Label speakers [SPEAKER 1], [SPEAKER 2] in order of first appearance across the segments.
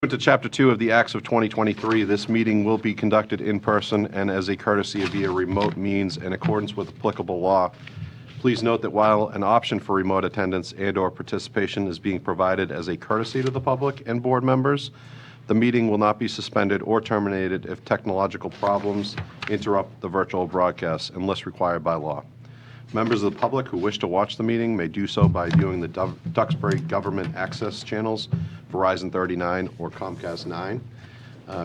[SPEAKER 1] To Chapter 2 of the Acts of 2023, this meeting will be conducted in person and as a courtesy via remote means in accordance with applicable law. Please note that while an option for remote attendance and/or participation is being provided as a courtesy to the public and board members, the meeting will not be suspended or terminated if technological problems interrupt the virtual broadcast unless required by law. Members of the public who wish to watch the meeting may do so by viewing the Duxbury Government Access channels, Verizon 39 or Comcast 9.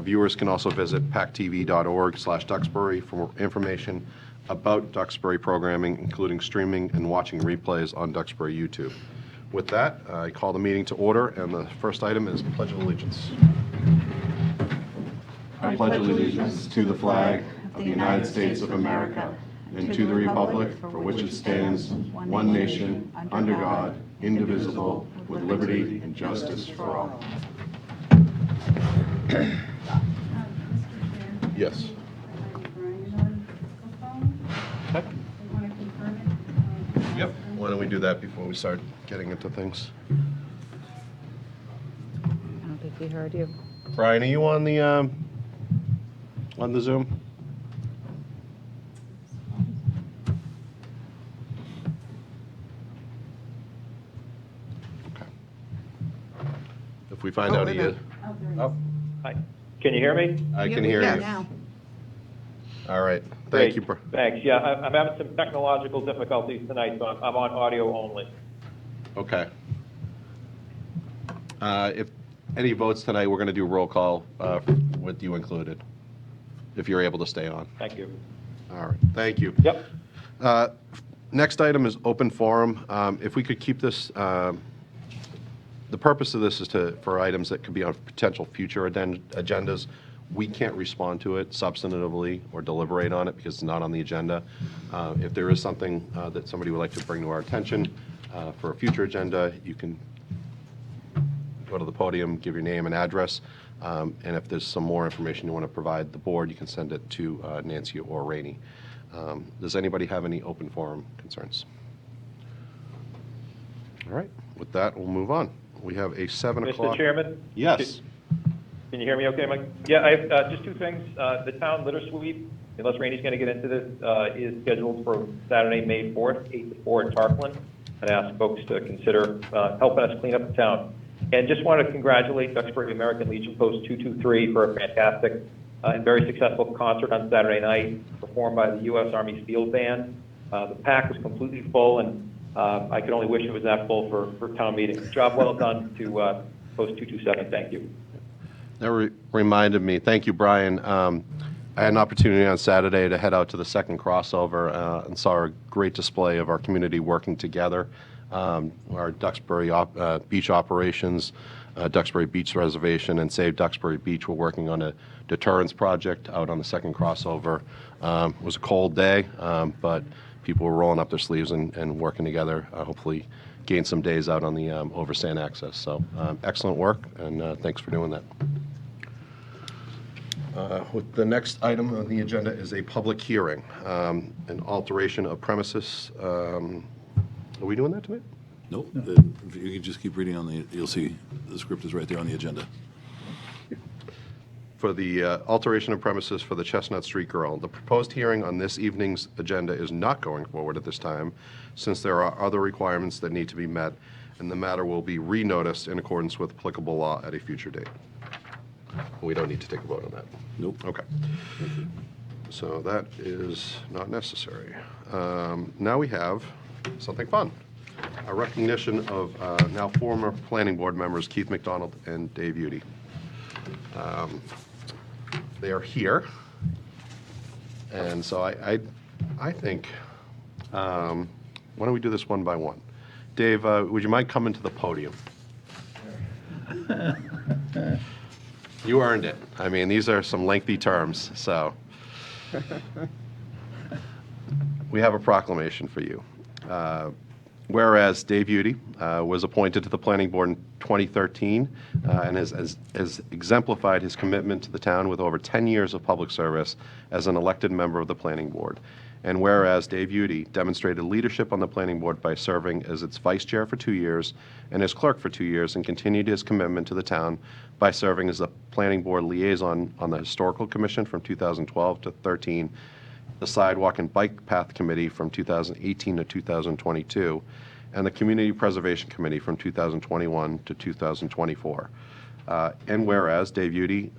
[SPEAKER 1] Viewers can also visit pac-tv.org/Duxbury for more information about Duxbury programming, including streaming and watching replays on Duxbury YouTube. With that, I call the meeting to order, and the first item is Pledge of Allegiance. I pledge allegiance to the flag of the United States of America and to the republic for which it stands, one nation, under God, indivisible, with liberty and justice for all. Yes. Okay. Yep. Why don't we do that before we start getting into things?
[SPEAKER 2] I don't think we heard you.
[SPEAKER 1] Brian, are you on the Zoom? If we find out he is. Oh,
[SPEAKER 3] Hi. Can you hear me?
[SPEAKER 1] I can hear you.
[SPEAKER 2] Now.
[SPEAKER 1] All right.
[SPEAKER 3] Great.
[SPEAKER 1] Thank you.
[SPEAKER 3] Thanks. Yeah, I'm having some technological difficulties tonight, so I'm on audio only.
[SPEAKER 1] Okay. If any votes tonight, we're going to do roll call with you included, if you're able to stay on.
[SPEAKER 3] Thank you.
[SPEAKER 1] All right. Thank you.
[SPEAKER 3] Yep.
[SPEAKER 1] Next item is open forum. If we could keep this, the purpose of this is for items that could be on potential future agendas. We can't respond to it substantively or deliberate on it because it's not on the agenda. If there is something that somebody would like to bring to our attention for a future agenda, you can go to the podium, give your name and address, and if there's some more information you want to provide the board, you can send it to Nancy or Rainey. Does anybody have any open forum concerns? All right. With that, we'll move on. We have a 7 o'clock.
[SPEAKER 3] Mr. Chairman?
[SPEAKER 1] Yes.
[SPEAKER 3] Can you hear me okay, Mike? Yeah, I have just two things. The town litter sweep, unless Rainey's going to get into this, is scheduled for Saturday, May 4th, 8 to 4 at Tarkland. And ask folks to consider helping us clean up the town. And just want to congratulate Duxbury American Legion Post 223 for a fantastic and very successful concert on Saturday night, performed by the U.S. Army Field Band. The PAC was completely full, and I could only wish it was that full for town meeting. Job well done to Post 227. Thank you.
[SPEAKER 1] That reminded me. Thank you, Brian. I had an opportunity on Saturday to head out to the second crossover and saw a great display of our community working together. Our Duxbury beach operations, Duxbury Beach Reservation, and Save Duxbury Beach were working on a deterrence project out on the second crossover. It was a cold day, but people were rolling up their sleeves and working together, hopefully gain some days out on the Oversand access. So excellent work, and thanks for doing that. With the next item on the agenda is a public hearing, an alteration of premises. Are we doing that tonight?
[SPEAKER 4] Nope. If you can just keep reading you'll see the script is right there on the agenda.
[SPEAKER 1] For the alteration of premises for the Chestnut Street Grill. The proposed hearing on this evening's agenda is not going forward at this time, since there are other requirements that need to be met, and the matter will be re-noticed in accordance with applicable law at a future date. We don't need to take a vote on that.
[SPEAKER 4] Nope.
[SPEAKER 1] Okay. So that is not necessary. Now we have something fun. A recognition of now former planning board members Keith McDonald and Dave Udy. They are here, and so I think, why don't we do this one by one? Dave, would you mind coming to the podium? You earned it. I mean, these are some lengthy terms, so. We have a proclamation for you. Whereas Dave Udy was appointed to the planning board in 2013 and has exemplified his commitment to the town with over 10 years of public service as an elected member of the planning board. And whereas Dave Udy demonstrated leadership on the planning board by serving as its vice chair for 2 years and as clerk for 2 years, and continued his commitment to the town by serving as the planning board liaison on the Historical Commission from 2012 to 13, the Sidewalk and Bike Path Committee from 2018 to 2022, and the Community Preservation Committee from 2021 to 2024. And whereas Dave Udy's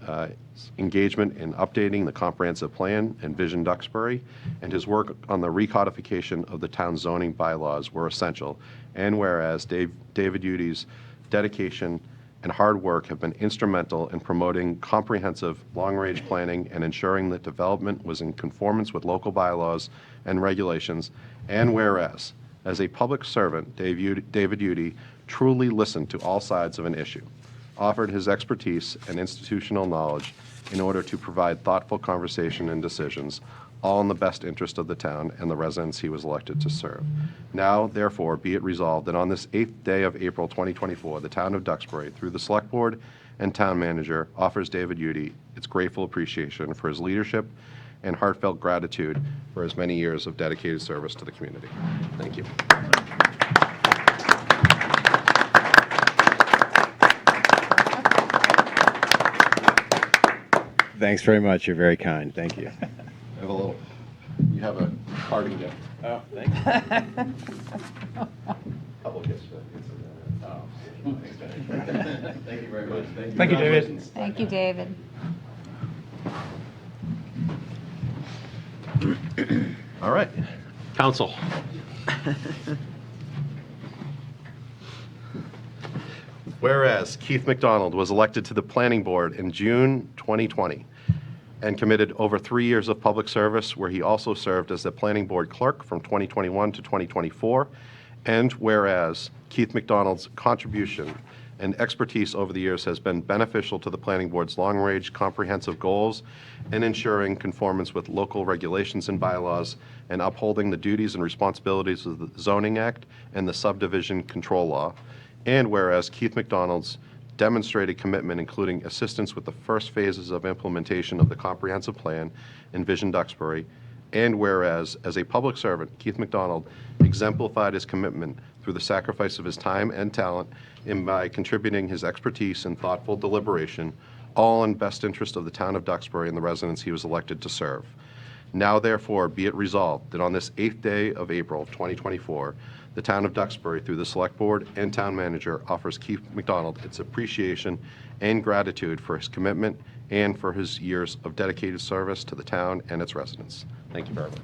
[SPEAKER 1] engagement in updating the comprehensive plan and Vision Duxbury and his work on the recodification of the town's zoning bylaws were essential. And whereas David Udy's dedication and hard work have been instrumental in promoting comprehensive long-range planning and ensuring that development was in conformance with local bylaws and regulations. And whereas, as a public servant, David Udy truly listened to all sides of an issue, offered his expertise and institutional knowledge in order to provide thoughtful conversation and decisions, all in the best interest of the town and the residents he was elected to serve. Now, therefore, be it resolved that on this 8th day of April 2024, the town of Duxbury, through the Select Board and Town Manager, offers David Udy its grateful appreciation for his leadership and heartfelt gratitude for his many years of dedicated service to the community. Thank you.
[SPEAKER 5] Thanks very much. You're very kind. Thank you.
[SPEAKER 1] You have a parting gift.
[SPEAKER 5] Oh, thank you.
[SPEAKER 1] Couple gifts.
[SPEAKER 5] Thank you very much.
[SPEAKER 6] Thank you, David.
[SPEAKER 2] Thank you, David.
[SPEAKER 1] All right. Council. Whereas Keith McDonald was elected to the Planning Board in June 2020 and committed over 3 years of public service, where he also served as the Planning Board clerk from 2021 to 2024, and whereas Keith McDonald's contribution and expertise over the years has been beneficial to the Planning Board's long-range comprehensive goals and ensuring conformance with local regulations and bylaws and upholding the duties and responsibilities of the Zoning Act and the Subdivision Control Law. And whereas Keith McDonald's demonstrated commitment, including assistance with the first phases of implementation of the comprehensive plan and Vision Duxbury. And whereas, as a public servant, Keith McDonald exemplified his commitment through the sacrifice of his time and talent and by contributing his expertise and thoughtful deliberation, all in best interest of the town of Duxbury and the residents he was elected to serve. Now, therefore, be it resolved that on this 8th day of April 2024, the town of Duxbury, through the Select Board and Town Manager, offers Keith McDonald its appreciation and gratitude for his commitment and for his years of dedicated service to the town and its residents. Thank you very much.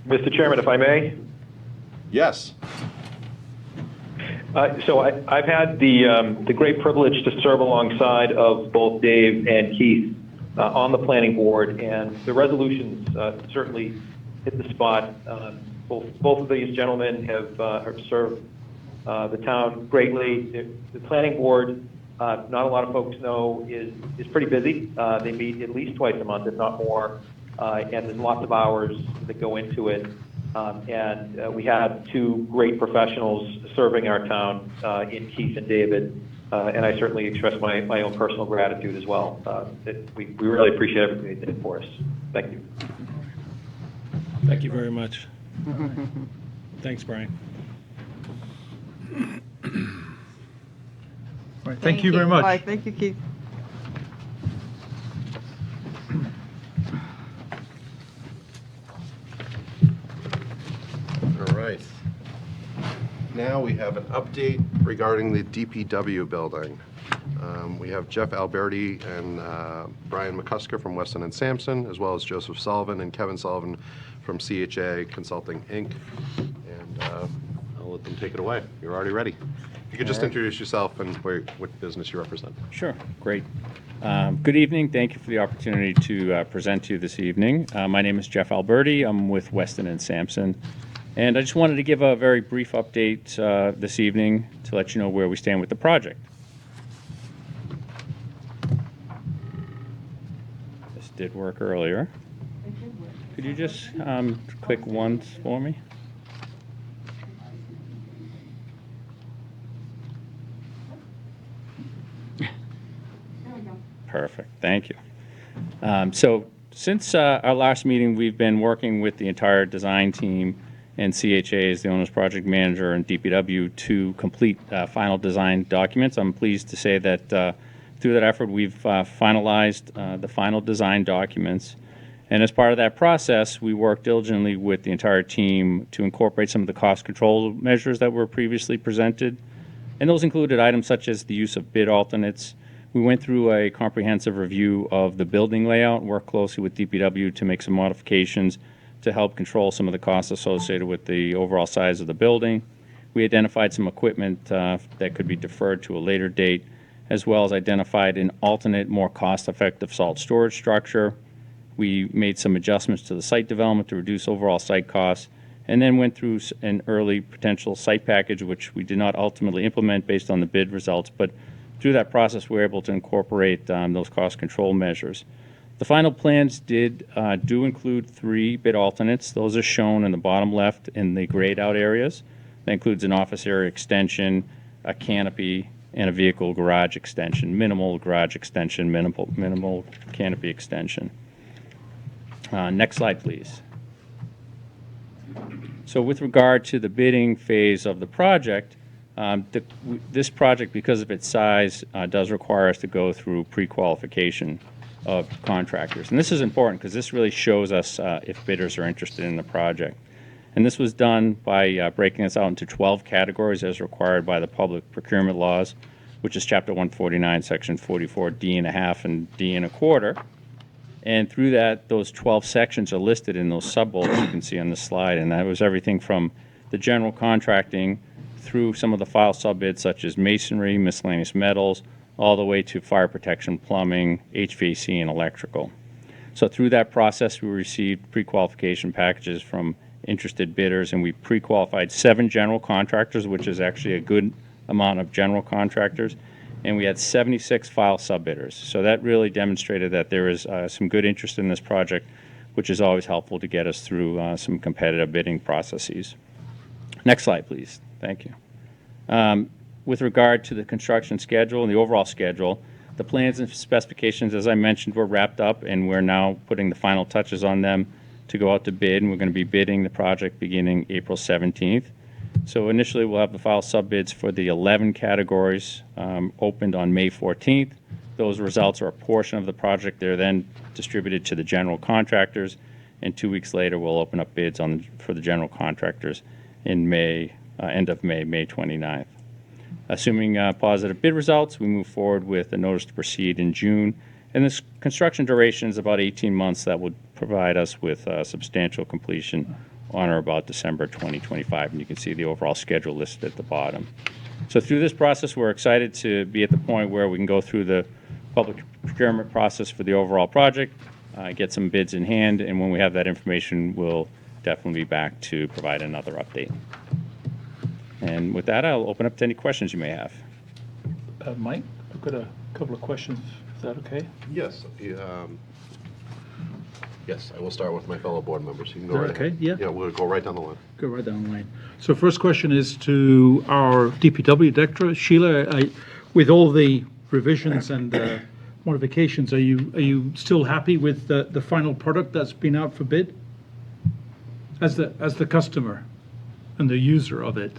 [SPEAKER 3] Mr. Chairman, if I may?
[SPEAKER 1] Yes.
[SPEAKER 3] So I've had the great privilege to serve alongside of both Dave and Keith on the planning board, and the resolutions certainly hit the spot. Both of these gentlemen have served the town greatly. The planning board, not a lot of folks know, is pretty busy. They meet at least twice a month, if not more, and there's lots of hours that go into it. And we have two great professionals serving our town in Keith and David, and I certainly express my own personal gratitude as well. We really appreciate everything they did for us. Thank you.
[SPEAKER 6] Thank you very much. Thanks, Brian.
[SPEAKER 7] All right, thank you very much.
[SPEAKER 8] Bye. Thank you, Keith.
[SPEAKER 1] All right. Now we have an update regarding the DPW building. We have Jeff Alberti and Brian McCusker from Weston and Sampson, as well as Joseph Sullivan and Kevin Sullivan from CHA Consulting, Inc. And I'll let them take it away. You're already ready. You could just introduce yourself and what business you represent.
[SPEAKER 9] Sure, great. Good evening. Thank you for the opportunity to present to you this evening. My name is Jeff Alberti. I'm with Weston and Sampson. And I just wanted to give a very brief update this evening to let you know where we stand with the project. This did work earlier. Could you just click once for me? Perfect. Thank you. So since our last meeting, we've been working with the entire design team and CHA as the owner's project manager and DPW to complete final design documents. I'm pleased to say that through that effort, we've finalized the final design documents. And as part of that process, we worked diligently with the entire team to incorporate some of the cost control measures that were previously presented. And those included items such as the use of bid alternates. We went through a comprehensive review of the building layout, worked closely with DPW to make some modifications to help control some of the costs associated with the overall size of the building. We identified some equipment that could be deferred to a later date, as well as identified an alternate, more cost-effective salt storage structure. We made some adjustments to the site development to reduce overall site costs, and then went through an early potential site package, which we did not ultimately implement based on the bid results. But through that process, we were able to incorporate those cost control measures. The final plans do include 3 bid alternates. Those are shown in the bottom left in the grayed out areas. That includes an office area extension, a canopy, and a vehicle garage extension. Minimal garage extension, minimal canopy extension. Next slide, please. So with regard to the bidding phase of the project, this project, because of its size, does require us to go through pre-qualification of contractors. And this is important because this really shows us if bidders are interested in the project. And this was done by breaking this out into 12 categories as required by the public procurement laws, which is Chapter 149, Section 44, D and a half and D and a quarter. And through that, those 12 sections are listed in those sub-bullets you can see on the slide. And that was everything from the general contracting through some of the file sub-bids such as masonry, miscellaneous metals, all the way to fire protection, plumbing, HVAC, and electrical. So through that process, we received pre-qualification packages from interested bidders, and we pre-qualified 7 general contractors, which is actually a good amount of general contractors, and we had 76 file sub-bidders. So that really demonstrated that there is some good interest in this project, which is always helpful to get us through some competitive bidding processes. Next slide, please. Thank you. With regard to the construction schedule and the overall schedule, the plans and specifications, as I mentioned, were wrapped up, and we're now putting the final touches on them to go out to bid, and we're going to be bidding the project beginning April 17th. So initially, we'll have the file sub-bids for the 11 categories opened on May 14th. Those results are a portion of the project. They're then distributed to the general contractors, and 2 weeks later, we'll open up bids for the general contractors in May, end of May, May 29th. Assuming positive bid results, we move forward with a notice to proceed in June. And this construction duration is about 18 months. That would provide us with substantial completion on or about December 2025. And you can see the overall schedule listed at the bottom. So through this process, we're excited to be at the point where we can go through the public procurement process for the overall project, get some bids in hand, and when we have that information, we'll definitely be back to provide another update. And with that, I'll open up to any questions you may have.
[SPEAKER 7] Mike, I've got a couple of questions. Is that okay?
[SPEAKER 1] Yes. Yes, I will start with my fellow board members. You can go
[SPEAKER 7] Is that
[SPEAKER 1] right
[SPEAKER 7] okay?
[SPEAKER 1] ahead.
[SPEAKER 7] Yeah.
[SPEAKER 1] Yeah, we'll go right down the line.
[SPEAKER 7] Go right down the line. So first question is to our DPW director, Sheila. With all the revisions and modifications, are you still happy with the final product that's been out for bid? As the customer and the user of it,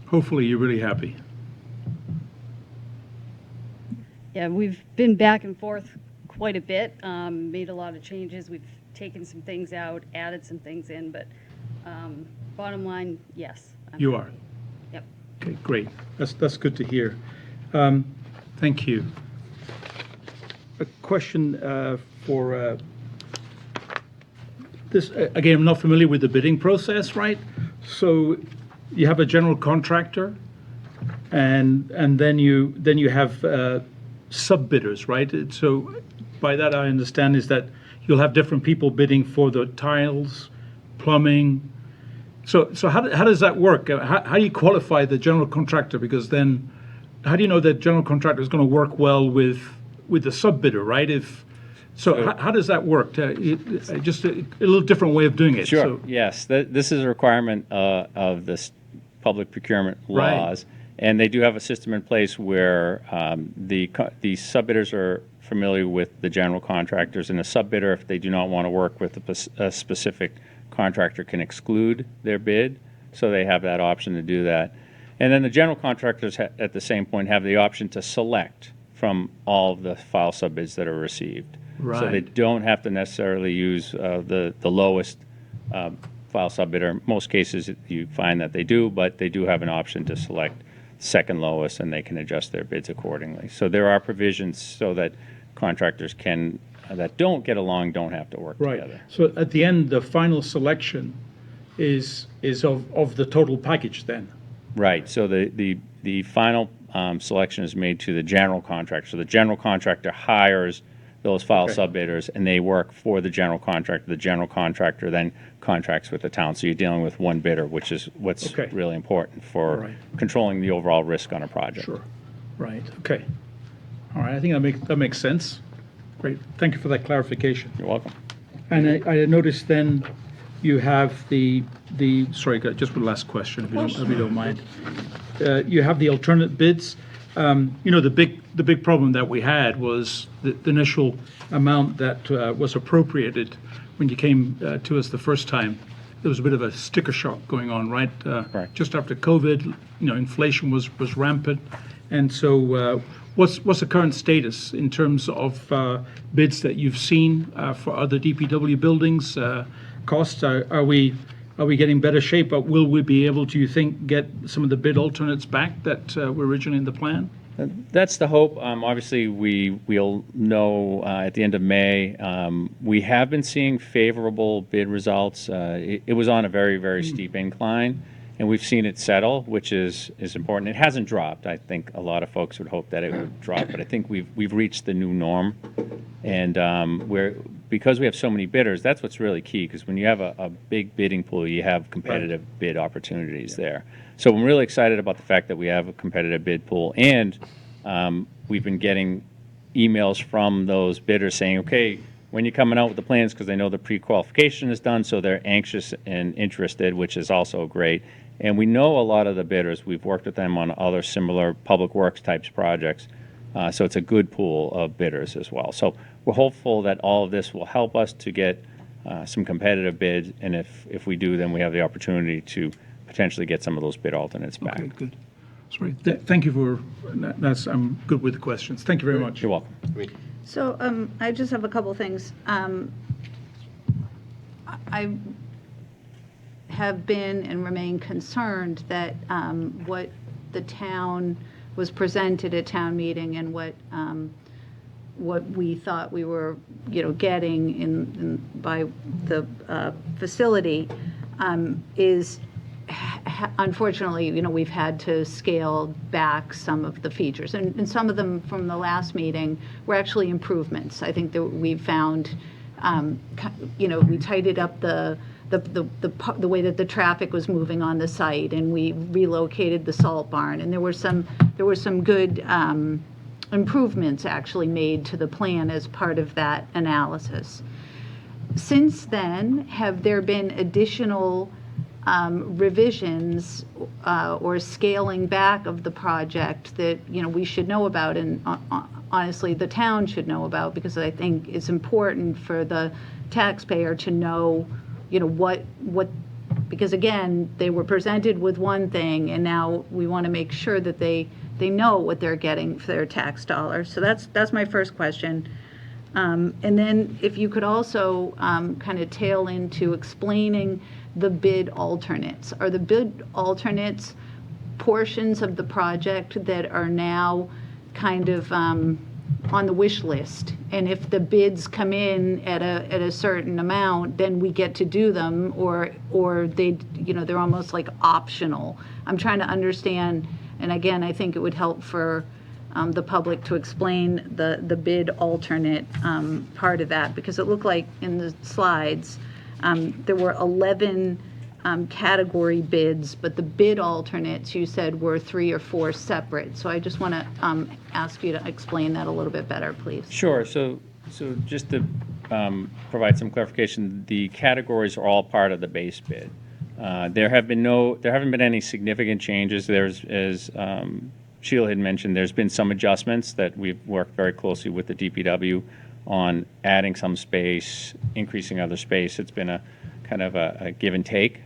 [SPEAKER 7] hopefully you're really happy.
[SPEAKER 2] Yeah, we've been back and forth quite a bit, made a lot of changes. We've taken some things out, added some things in, but bottom line, yes.
[SPEAKER 7] You are.
[SPEAKER 2] Yep.
[SPEAKER 7] Okay, great. That's good to hear. Thank you. A question for this. Again, I'm not familiar with the bidding process, right? So you have a general contractor, and then you have sub-bidders, right? So by that I understand is that you'll have different people bidding for the tiles, plumbing. So how does that work? How do you qualify the general contractor? Because then, how do you know that general contractor is going to work well with the sub-bidder, right? How does that work? Just a little different way of doing it.
[SPEAKER 9] Sure.
[SPEAKER 7] So,
[SPEAKER 9] Yes, this is a requirement of this public procurement laws,
[SPEAKER 7] Right.
[SPEAKER 9] and they do have a system in place where the sub-bidders are familiar with the general contractors, and a subbidder, if they do not want to work with a specific contractor, can exclude their bid, so they have that option to do that. And then the general contractors at the same point have the option to select from all of the file subbids that are received. So they
[SPEAKER 7] Right.
[SPEAKER 9] don't have to necessarily use the lowest file subbidder. Most cases you find that they do, but they do have an option to select second lowest, and they can adjust their bids accordingly. So there are provisions so that contractors that don't get along don't have to work
[SPEAKER 7] Right.
[SPEAKER 9] together.
[SPEAKER 7] So at the end, the final selection is of the total package then?
[SPEAKER 9] Right, so the final selection is made to the general contractor. So the general contractor hires those file
[SPEAKER 7] Okay.
[SPEAKER 9] subbidders, and they work for the general contractor. The general contractor then contracts with the town. So you're dealing with one bidder, which is what's
[SPEAKER 7] Okay.
[SPEAKER 9] really important for
[SPEAKER 7] Right.
[SPEAKER 9] controlling the overall risk on a project.
[SPEAKER 7] Sure. Right, okay. All right, I think that makes sense. Great, thank you for that clarification.
[SPEAKER 9] You're welcome.
[SPEAKER 7] And I noticed then you have sorry, just one last question, if you don't mind. You have the alternate bids. The big problem that we had was the initial amount that was appropriated when you came to us the first time. There was a bit of a sticker shock going on, right?
[SPEAKER 9] Correct.
[SPEAKER 7] Just after COVID, inflation was rampant. And so what's the current status in terms of bids that you've seen for other DPW buildings? Costs, are we getting better shape? But will we be able, do you think, get some of the bid alternates back that were originally in the plan?
[SPEAKER 9] That's the hope. Obviously, we'll know at the end of May. We have been seeing favorable bid results. It was on a very, very steep incline, and we've seen it settle, which is important. It hasn't dropped. I think a lot of folks would hope that it would drop, but I think we've reached the new norm. And because we have so many bidders, that's what's really key, because when you have a big bidding pool, you have competitive bid opportunities there. So I'm really excited about the fact that we have a competitive bid pool, and we've been getting emails from those bidders saying, okay, when you're coming out with the plans, because they know the pre-qualification is done, so they're anxious and interested, which is also great. And we know a lot of the bidders. We've worked with them on other similar public works types projects. So it's a good pool of bidders as well. So we're hopeful that all of this will help us to get some competitive bids, and if we do, then we have the opportunity to potentially get some of those bid alternates back.
[SPEAKER 7] Okay, good. Sorry, thank you for, I'm good with the questions. Thank you very much.
[SPEAKER 9] You're welcome.
[SPEAKER 8] So I just have a couple things. I have been and remain concerned that what the town was presented at town meeting and what we thought we were, getting by the facility is unfortunately, we've had to scale back some of the features, and some of them from the last meeting were actually improvements. I think that we found, we tidied up the way that the traffic was moving on the site, and we relocated the salt barn, and there were some good improvements actually made to the plan as part of that analysis. Since then, have there been additional revisions or scaling back of the project that we should know about, and honestly the town should know about, because I think it's important for the taxpayer to know what because again, they were presented with one thing, and now we want to make sure that they know what they're getting for their tax dollars. So that's my first question. And then if you could also kind of tail into explaining the bid alternates. Are the bid alternates portions of the project that are now kind of on the wish list? And if the bids come in at a certain amount, then we get to do them, or they, they're almost like optional. I'm trying to understand, and again, I think it would help for the public to explain the bid alternate part of that, because it looked like in the slides there were 11 category bids, but the bid alternates you said were 3 or 4 separate. So I just want to ask you to explain that a little bit better, please.
[SPEAKER 9] Sure. So just to provide some clarification, the categories are all part of the base bid. There haven't been any significant changes. There's, as Sheila had mentioned, there's been some adjustments that we've worked very closely with the DPW on adding some space, increasing other space. It's been a kind of a give and take,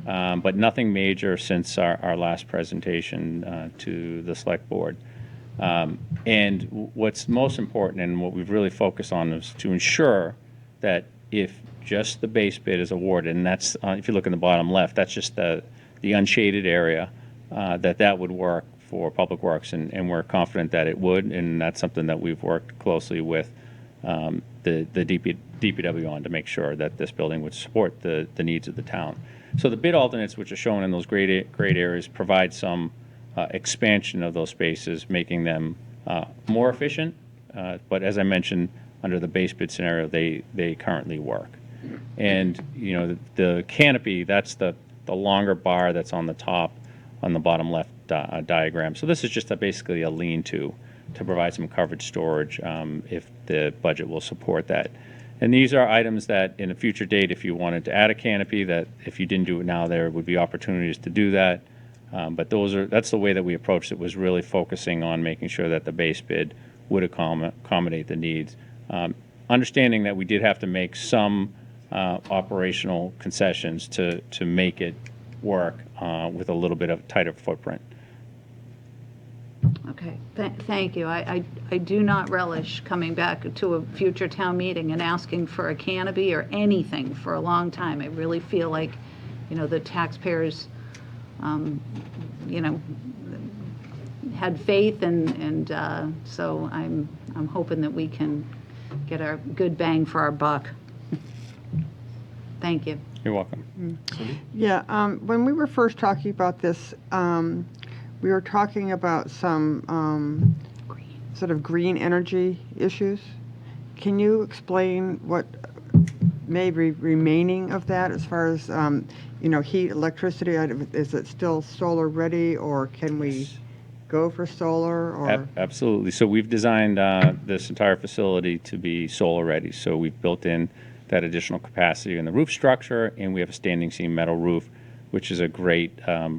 [SPEAKER 9] but nothing major since our last presentation to the Select Board. And what's most important and what we've really focused on is to ensure that if just the base bid is awarded, and that's, if you look in the bottom left, that's just the unshaded area, that would work for Public Works, and we're confident that it would, and that's something that we've worked closely with the DPW on to make sure that this building would support the needs of the town. So the bid alternates, which are shown in those grade areas, provide some expansion of those spaces, making them more efficient. But as I mentioned, under the base bid scenario, they currently work. And the canopy, that's the longer bar that's on the top, on the bottom left diagram. So this is just basically a lean-to provide some coverage storage if the budget will support that. And these are items that in a future date, if you wanted to add a canopy, that if you didn't do it now, there would be opportunities to do that. But that's the way that we approached it, was really focusing on making sure that the base bid would accommodate the needs. Understanding that we did have to make some operational concessions to make it work with a little bit of tighter footprint.
[SPEAKER 8] Okay, thank you. I do not relish coming back to a future town meeting and asking for a canopy or anything for a long time. I really feel like, the taxpayers, had faith, and so I'm hoping that we can get our good bang for our buck. Thank you.
[SPEAKER 9] You're welcome.
[SPEAKER 10] Yeah, when we were first talking about this, we were talking about some sort of green energy issues. Can you explain what may be remaining of that as far as, heat, electricity? Is it still solar ready, or can we go for solar? Or
[SPEAKER 9] Absolutely. So we've designed this entire facility to be solar ready. So we've built in that additional capacity in the roof structure, and we have a standing seam metal roof, which is a great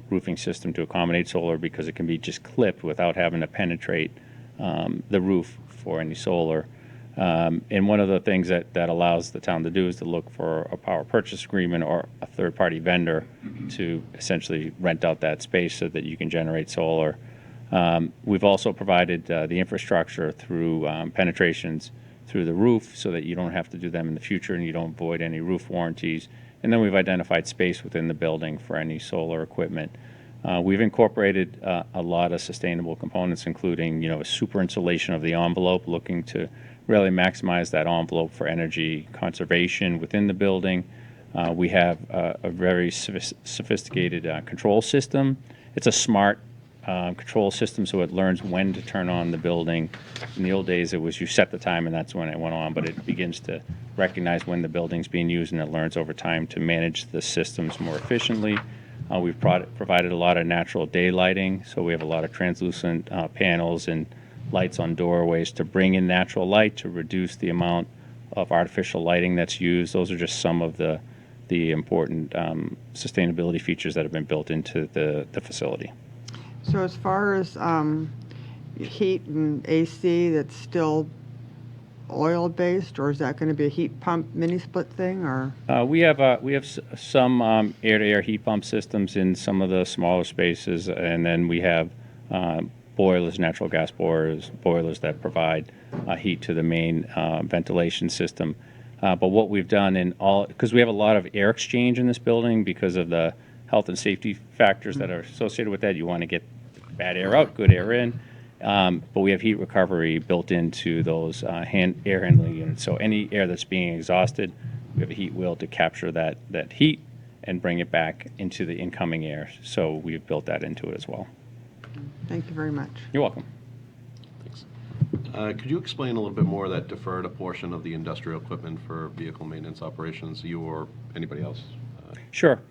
[SPEAKER 9] roofing system to accommodate solar because it can be just clipped without having to penetrate the roof for any solar. And one of the things that allows the town to do is to look for a power purchase agreement or a third-party vendor to essentially rent out that space so that you can generate solar. We've also provided the infrastructure through penetrations through the roof so that you don't have to do them in the future and you don't void any roof warranties. And then we've identified space within the building for any solar equipment. We've incorporated a lot of sustainable components, including, a super insulation of the envelope, looking to really maximize that envelope for energy conservation within the building. We have a very sophisticated control system. It's a smart control system, so it learns when to turn on the building. In the old days, it was you set the time and that's when it went on, but it begins to recognize when the building's being used, and it learns over time to manage the systems more efficiently. We've provided a lot of natural day lighting, so we have a lot of translucent panels and lights on doorways to bring in natural light to reduce the amount of artificial lighting that's used. Those are just some of the important sustainability features that have been built into the facility.
[SPEAKER 10] so as far as heat and AC, that's still oil-based, or is that going to be a heat pump mini-split thing, or?
[SPEAKER 9] We have some air-to-air heat pump systems in some of the smaller spaces, and then we have boilers, natural gas boilers that provide heat to the main ventilation system. But what we've done because we have a lot of air exchange in this building because of the health and safety factors that are associated with that. You want to get bad air out, good air in. But we have heat recovery built into those air handling units. So any air that's being exhausted, we have a heat wheel to capture that heat and bring it back into the incoming air. So we've built that into it as well.
[SPEAKER 10] Thank you very much.
[SPEAKER 9] You're welcome.
[SPEAKER 1] Could you explain a little bit more that deferred a portion of the industrial equipment for vehicle maintenance operations, you or anybody else?
[SPEAKER 9] Sure.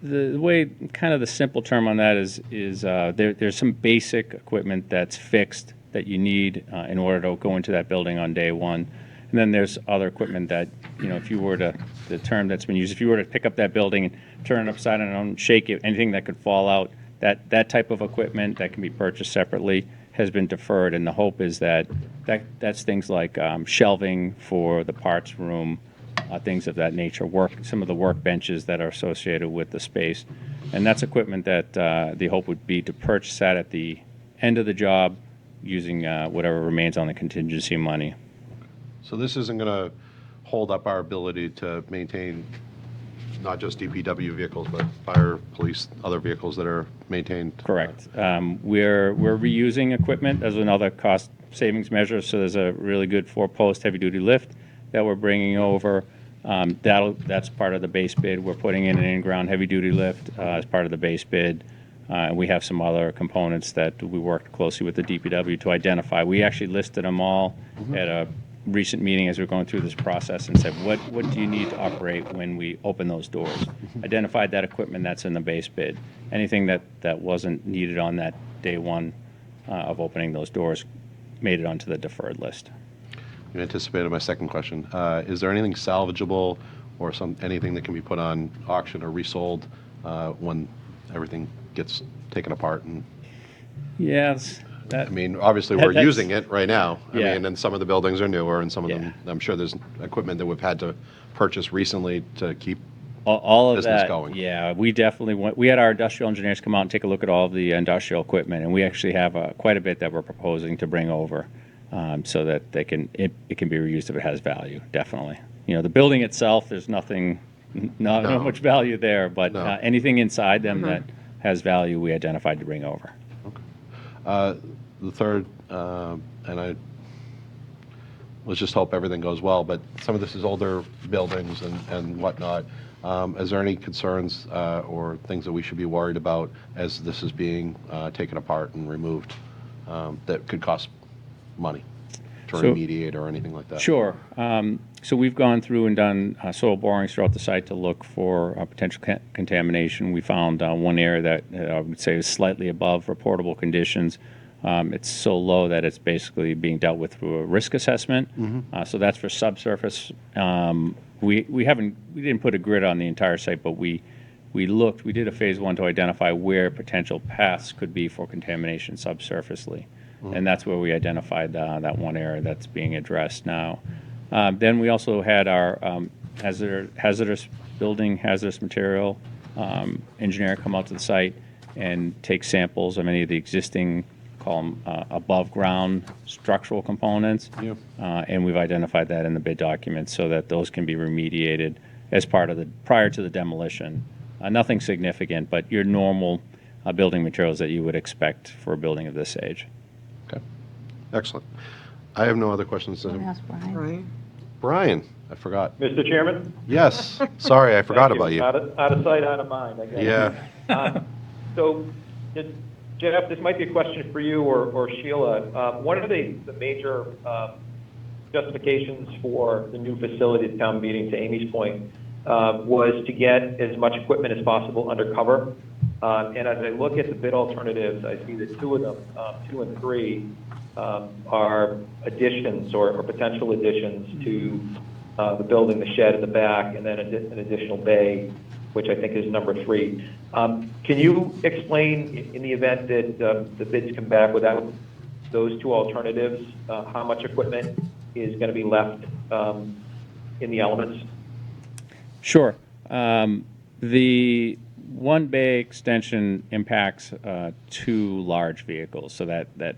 [SPEAKER 9] The way, kind of the simple term on that is there's some basic equipment that's fixed that you need in order to go into that building on day one. And then there's other equipment that, if you were to, the term that's been used, if you were to pick up that building and turn it upside down and shake it, anything that could fall out, that type of equipment that can be purchased separately has been deferred, and the hope is that's things like shelving for the parts room, things of that nature, some of the workbenches that are associated with the space. And that's equipment that the hope would be to purchase that at the end of the job using whatever remains on the contingency money.
[SPEAKER 1] So this isn't going to hold up our ability to maintain not just DPW vehicles, but fire, police, other vehicles that are maintained?
[SPEAKER 9] Correct. We're reusing equipment as another cost savings measure. So there's a really good 4-post heavy-duty lift that we're bringing over. That's part of the base bid. We're putting in an in-ground heavy-duty lift as part of the base bid. We have some other components that we worked closely with the DPW to identify. We actually listed them all at a recent meeting as we we're going through this process and said, what do you need to operate when we open those doors? Identified that equipment that's in the base bid. Anything that wasn't needed on that day one of opening those doors made it onto the deferred list.
[SPEAKER 1] You anticipated my second question. Is there anything salvageable or anything that can be put on auction or resold when everything gets taken apart? And
[SPEAKER 9] Yes.
[SPEAKER 1] I mean, obviously, we're
[SPEAKER 9] that's-
[SPEAKER 1] using it right now. I
[SPEAKER 9] Yeah.
[SPEAKER 1] mean, and some of the buildings are newer, and some of
[SPEAKER 9] Yeah.
[SPEAKER 1] them, I'm sure there's equipment that we've had to purchase recently to keep.
[SPEAKER 9] All of
[SPEAKER 1] business
[SPEAKER 9] that,
[SPEAKER 1] going.
[SPEAKER 9] yeah, we definitely we had our industrial engineers come out and take a look at all of the industrial equipment, and we actually have quite a bit that we're proposing to bring over, so that it can be reused if it has value. Definitely, the building itself, there's nothing, not much value there, but
[SPEAKER 1] No.
[SPEAKER 9] anything inside them that has value, we identified to bring over.
[SPEAKER 1] The third, and let's just hope everything goes well, but some of this is older buildings and whatnot. Is there any concerns or things that we should be worried about as this is being taken apart and removed that could cost money to remediate or anything like that?
[SPEAKER 9] Sure. So we've gone through and done soil borings throughout the site to look for potential contamination. We found one area that I would say is slightly above reportable conditions. It's so low that it's basically being dealt with through a risk assessment. So that's for subsurface. We didn't put a grid on the entire site, but we did a phase 1 to identify where potential paths could be for contamination subsurfacely. And that's where we identified that one area that's being addressed now. Then we also had our hazardous material engineer come out to the site and take samples of any of the existing, call them above ground structural components.
[SPEAKER 1] Yep.
[SPEAKER 9] And we've identified that in the bid documents so that those can be remediated as prior to the demolition. Nothing significant, but your normal building materials that you would expect for a building of this age.
[SPEAKER 1] Okay. Excellent. I have no other questions.
[SPEAKER 8] Ask Brian.
[SPEAKER 10] Right?
[SPEAKER 1] Brian, I forgot.
[SPEAKER 3] Mr. Chairman?
[SPEAKER 1] Yes. Sorry, I forgot
[SPEAKER 3] Thank
[SPEAKER 1] about you.
[SPEAKER 3] Out of sight, out of mind, I guess.
[SPEAKER 1] Yeah.
[SPEAKER 3] So, Jeff, this might be a question for you or Sheila. One of the major justifications for the new facility at town meeting, to Amy's point, was to get as much equipment as possible under cover. And as I look at the bid alternatives, I see that 2 of them, 2 and 3, are additions or potential additions to the building, the shed in the back, and then an additional bay, which I think is number 3. Can you explain, in the event that the bids come back without those 2 alternatives, how much equipment is going to be left in the elements?
[SPEAKER 9] Sure. The one bay extension impacts 2 large vehicles, so that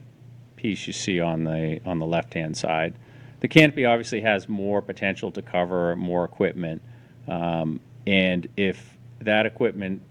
[SPEAKER 9] piece you see on the left-hand side. The canopy obviously has more potential to cover more equipment, and if that equipment,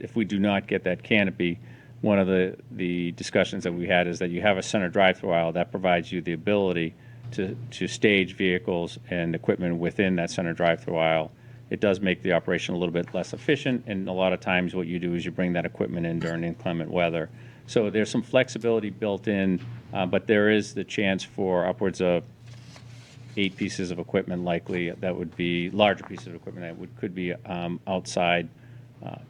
[SPEAKER 9] if we do not get that canopy, one of the discussions that we had is that you have a center drive-through aisle that provides you the ability to stage vehicles and equipment within that center drive-through aisle. It does make the operation a little bit less efficient, and a lot of times what you do is you bring that equipment in during inclement weather. So there's some flexibility built in, but there is the chance for upwards of 8 pieces of equipment likely that would be larger pieces of equipment that could be outside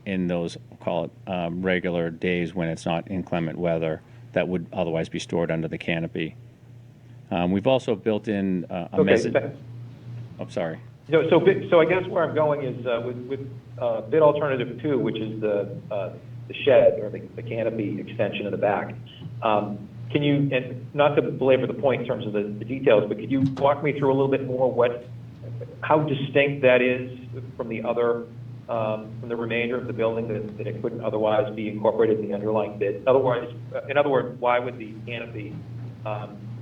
[SPEAKER 9] in those, call it regular days when it's not inclement weather, that would otherwise be stored under the canopy. We've also built in a mezzanine. I'm sorry.
[SPEAKER 3] So I guess where I'm going is with bid alternative 2, which is the shed or the canopy extension in the back. Can you, and not to belabor the point in terms of the details, but could you walk me through a little bit more how distinct that is from the other, from the remainder of the building that it couldn't otherwise be incorporated in the underlying bid? Otherwise, in other words, why would the canopy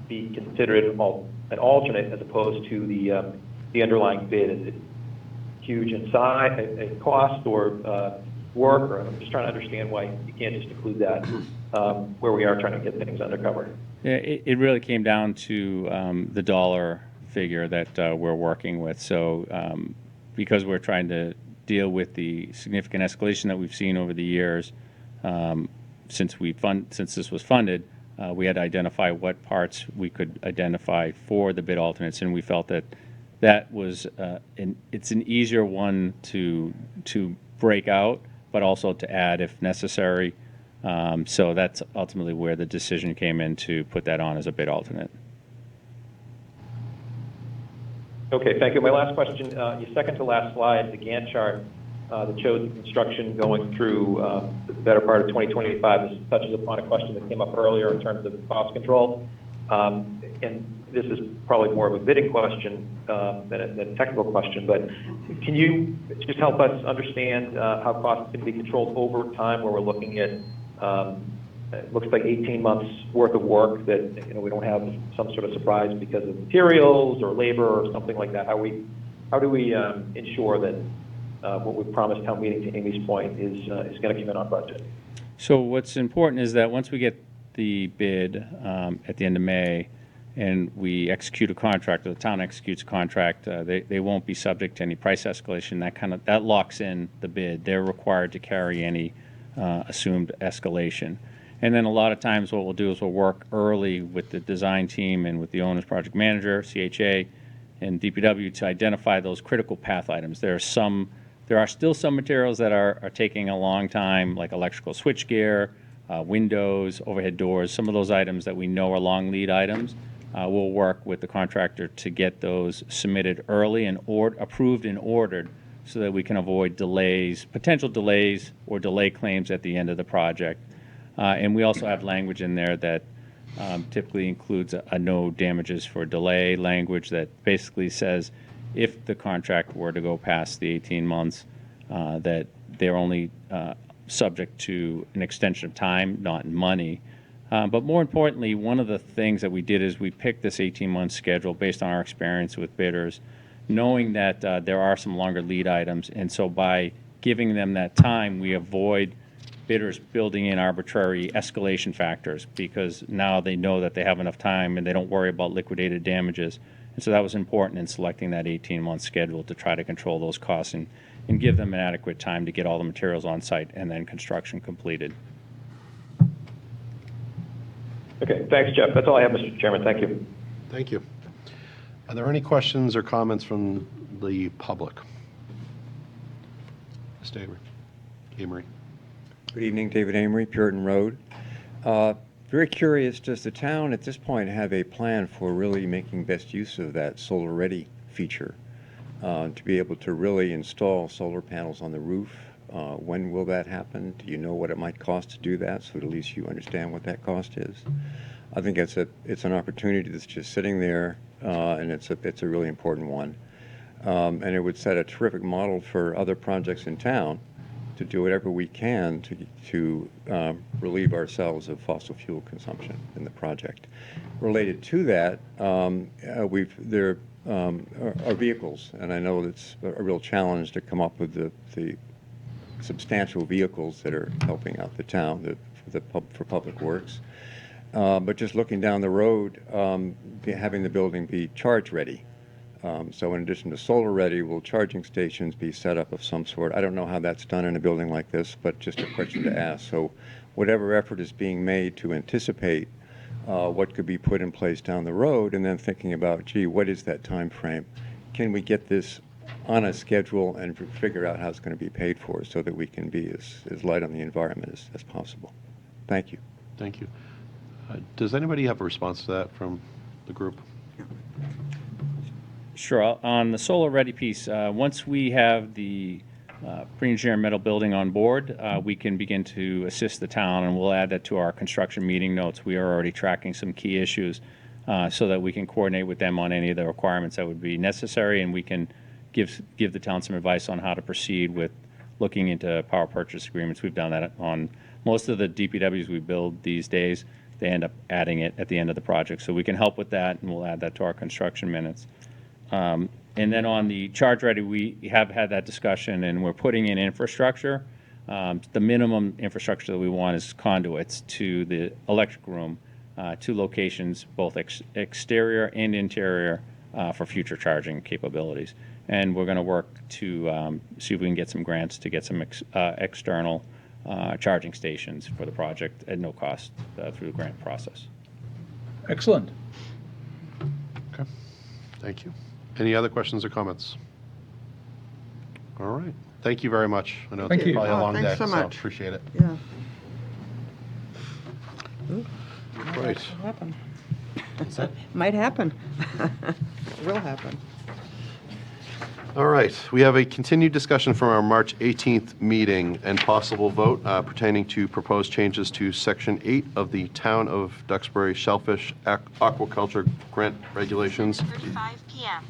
[SPEAKER 3] be considered an alternate as opposed to the underlying bid? Is it huge in size, a cost, or work? Or I'm just trying to understand why you can't just include that where we are trying to get things undercover.
[SPEAKER 9] Yeah, it really came down to the dollar figure that we're working with. So because we're trying to deal with the significant escalation that we've seen over the years since this was funded, we had to identify what parts we could identify for the bid alternates, and we felt that was it's an easier one to break out, but also to add if necessary. So that's ultimately where the decision came in to put that on as a bid alternate.
[SPEAKER 3] Okay, thank you. My last question, your second to last slide, the Gantt chart that shows the construction going through the better part of 2025. This touches upon a question that came up earlier in terms of cost control. And this is probably more of a bidding question than a technical question, but can you just help us understand how costs can be controlled over time, where we're looking at it looks like 18 months worth of work that we don't have some sort of surprise because of materials or labor or something like that? How do we ensure that what we promised town meeting, to Amy's point, is going to come in on budget?
[SPEAKER 9] So what's important is that once we get the bid at the end of May and we execute a contract, or the town executes a contract, they won't be subject to any price escalation. That locks in the bid. They're required to carry any assumed escalation. And then a lot of times what we'll do is we'll work early with the design team and with the owner's project manager, CHA, and DPW to identify those critical path items. There are still some materials that are taking a long time, like electrical switchgear, windows, overhead doors, some of those items that we know are long lead items. We'll work with the contractor to get those submitted early and approved and ordered so that we can avoid potential delays or delay claims at the end of the project. And we also have language in there that typically includes a no damages for delay language that basically says if the contract were to go past the 18 months, that they're only subject to an extension of time, not money. But more importantly, one of the things that we did is we picked this 18-month schedule based on our experience with bidders, knowing that there are some longer lead items. And so by giving them that time, we avoid bidders building in arbitrary escalation factors, because now they know that they have enough time and they don't worry about liquidated damages. And so that was important in selecting that 18-month schedule to try to control those costs and give them an adequate time to get all the materials on site and then construction completed.
[SPEAKER 3] Okay, thanks, Jeff. That's all I have, Mr. Chairman. Thank you.
[SPEAKER 1] Thank you. Are there any questions or comments from the public? Mr. Amory.
[SPEAKER 11] Good evening, David Amory, Puritan Road. Very curious, does the town at this point have a plan for really making best use of that solar ready feature to be able to really install solar panels on the roof? When will that happen? Do you know what it might cost to do that, so at least you understand what that cost is? I think it's an opportunity that's just sitting there, and it's a really important one. And it would set a terrific model for other projects in town to do whatever we can to relieve ourselves of fossil fuel consumption in the project. Related to that, there are vehicles, and I know it's a real challenge to come up with the substantial vehicles that are helping out the town for public works. But just looking down the road, having the building be charge ready. So in addition to solar ready, will charging stations be set up of some sort? I don't know how that's done in a building like this, but just a question to ask. So whatever effort is being made to anticipate what could be put in place down the road, and then thinking about, gee, what is that time frame? Can we get this on a schedule and figure out how it's going to be paid for so that we can be as light on the environment as possible? Thank you.
[SPEAKER 1] Thank you. Does anybody have a response to that from the group?
[SPEAKER 9] Sure. On the solar ready piece, once we have the pre-engineered metal building on board, we can begin to assist the town, and we'll add that to our construction meeting notes. We are already tracking some key issues so that we can coordinate with them on any of the requirements that would be necessary, and we can give the town some advice on how to proceed with looking into power purchase agreements. We've done that on most of the DPWs we build these days. They end up adding it at the end of the project. So we can help with that, and we'll add that to our construction minutes. And then on the charge ready, we have had that discussion, and we're putting in infrastructure. The minimum infrastructure that we want is conduits to the electric room, 2 locations, both exterior and interior, for future charging capabilities. And we're going to work to see if we can get some grants to get some external charging stations for the project at no cost through the grant process.
[SPEAKER 7] Excellent.
[SPEAKER 1] Okay, thank you. Any other questions or comments? All right, thank you very much. I know
[SPEAKER 7] Thank
[SPEAKER 1] it's
[SPEAKER 7] you.
[SPEAKER 1] probably a
[SPEAKER 10] Oh,
[SPEAKER 1] long day,
[SPEAKER 10] thanks so
[SPEAKER 1] so
[SPEAKER 10] much.
[SPEAKER 1] appreciate it.
[SPEAKER 10] Yeah.
[SPEAKER 1] Right.
[SPEAKER 10] Happen. Might happen. Will happen.
[SPEAKER 1] All right, we have a continued discussion from our March 18th meeting and possible vote pertaining to proposed changes to Section 8 of the Town of Duxbury Shellfish Aquaculture Grant Regulations
[SPEAKER 12] 5 p.m.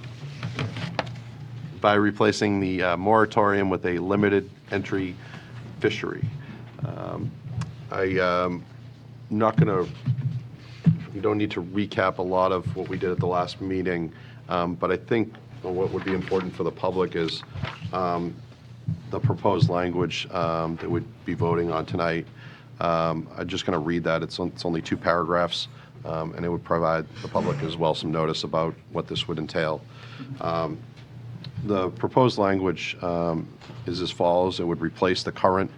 [SPEAKER 1] by replacing the moratorium with a limited entry fishery. Not going to, we don't need to recap a lot of what we did at the last meeting, but I think what would be important for the public is the proposed language that we'd be voting on tonight. I'm just going to read that. It's only 2 paragraphs, and it would provide the public as well some notice about what this would entail. The proposed language is as follows. It would replace the current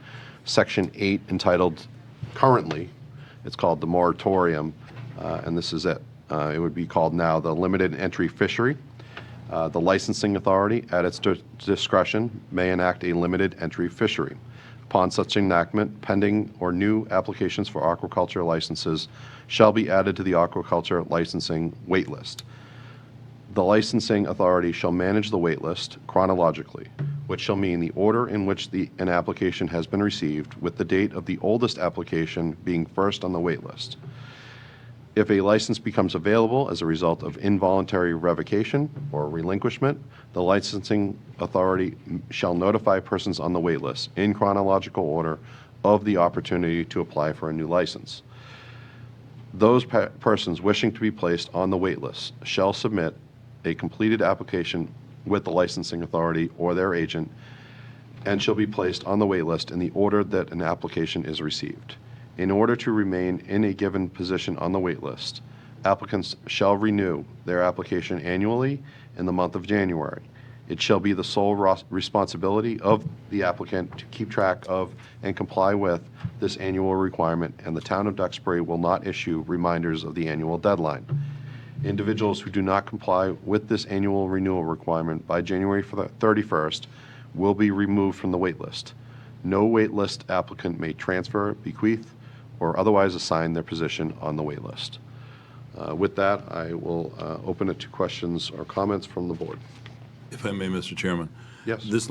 [SPEAKER 1] Section 8 entitled, currently, it's called the moratorium, and this is it. It would be called now the limited entry fishery. The licensing authority, at its discretion, may enact a limited entry fishery. Upon such enactment, pending or new applications for aquaculture licenses shall be added to the aquaculture licensing waitlist. The licensing authority shall manage the waitlist chronologically, which shall mean the order in which an application has been received, with the date of the oldest application being first on the waitlist. If a license becomes available as a result of involuntary revocation or relinquishment, the licensing authority shall notify persons on the waitlist in chronological order of the opportunity to apply for a new license. Those persons wishing to be placed on the waitlist shall submit a completed application with the licensing authority or their agent and shall be placed on the waitlist in the order that an application is received. In order to remain in a given position on the waitlist, applicants shall renew their application annually in the month of January. It shall be the sole responsibility of the applicant to keep track of and comply with this annual requirement, and the town of Duxbury will not issue reminders of the annual deadline. Individuals who do not comply with this annual renewal requirement by January 31st will be removed from the waitlist. No waitlist applicant may transfer, bequeath, or otherwise assign their position on the waitlist. With that, I will open it to questions or comments from the board.
[SPEAKER 4] If I may, Mr. Chairman.
[SPEAKER 1] Yes.
[SPEAKER 4] Just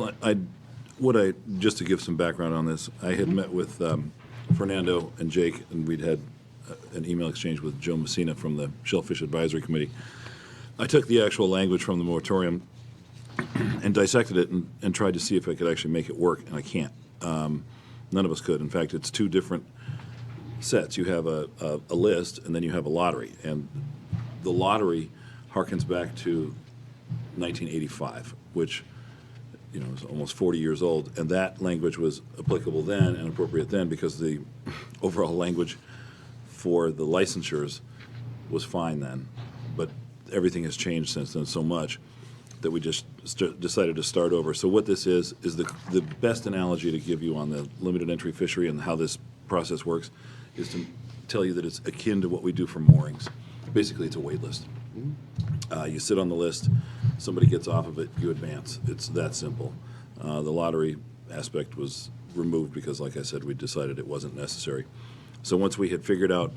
[SPEAKER 4] to give some background on this, I had met with Fernando and Jake, and we'd had an email exchange with Joe Messina from the Shellfish Advisory Committee. I took the actual language from the moratorium and dissected it and tried to see if I could actually make it work, and I can't. None of us could. In fact, it's 2 different sets. You have a list, and then you have a lottery. And the lottery harkens back to 1985, which is almost 40 years old. And that language was applicable then and appropriate then because the overall language for the licensures was fine then. But everything has changed since then so much that we just decided to start over. So what this is the best analogy to give you on the limited entry fishery and how this process works is to tell you that it's akin to what we do for moorings. Basically, it's a wait list. You sit on the list, somebody gets off of it, you advance. It's that simple. The lottery aspect was removed because, like I said, we decided it wasn't necessary. So once we had figured out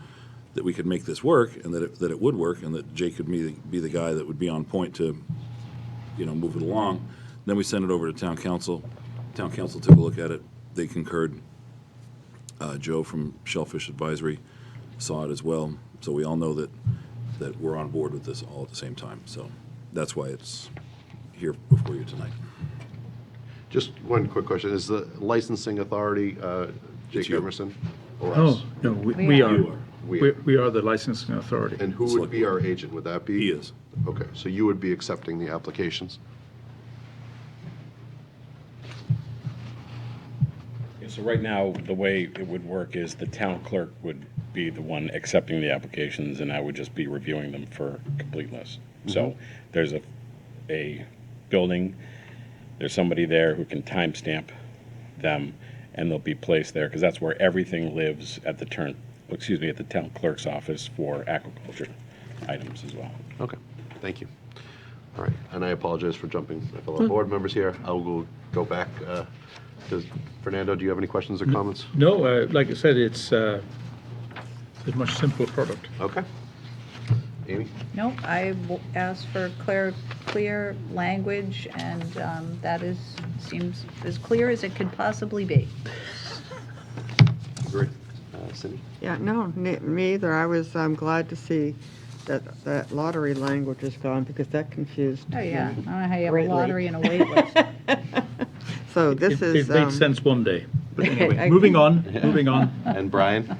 [SPEAKER 4] that we could make this work and that it would work and that Jake could be the guy that would be on point to move it along, then we sent it over to town council. Town council took a look at it. They concurred. Joe from Shellfish Advisory saw it as well. So we all know that we're on board with this all at the same time. So that's why it's here before you tonight.
[SPEAKER 1] Just one quick question. Is the licensing authority Jake
[SPEAKER 4] you.
[SPEAKER 1] Emerson or us?
[SPEAKER 7] Oh, no, we
[SPEAKER 8] We
[SPEAKER 7] are.
[SPEAKER 4] You are.
[SPEAKER 7] We are the licensing authority.
[SPEAKER 1] And who would be our agent? Would that be?
[SPEAKER 4] He is.
[SPEAKER 1] Okay, so you would be accepting the applications?
[SPEAKER 12] Yeah, so right now, the way it would work is the town clerk would be the one accepting the applications, and I would just be reviewing them for completeness. So there's a building, there's somebody there who can timestamp them, and they'll be placed there, because that's where everything lives at the at the town clerk's office for agriculture items as well.
[SPEAKER 1] Okay, thank you. All right, and I apologize for jumping my fellow board members here. I will go back. Fernando, do you have any questions or comments?
[SPEAKER 7] No, like I said, it's a much simpler product.
[SPEAKER 1] Okay. Amy?
[SPEAKER 8] Nope, I asked for clear language, and that seems as clear as it could possibly be.
[SPEAKER 1] Agree. Cindy?
[SPEAKER 10] Yeah, no, me either. I was glad to see that lottery language is gone because that confused
[SPEAKER 8] Oh, yeah, I
[SPEAKER 10] me
[SPEAKER 8] don't know how you have a
[SPEAKER 10] greatly.
[SPEAKER 8] lottery and a wait list.
[SPEAKER 10] So this
[SPEAKER 7] It
[SPEAKER 10] is.
[SPEAKER 7] made sense one day. But anyway,
[SPEAKER 10] I-
[SPEAKER 7] moving on, moving on.
[SPEAKER 1] And Brian?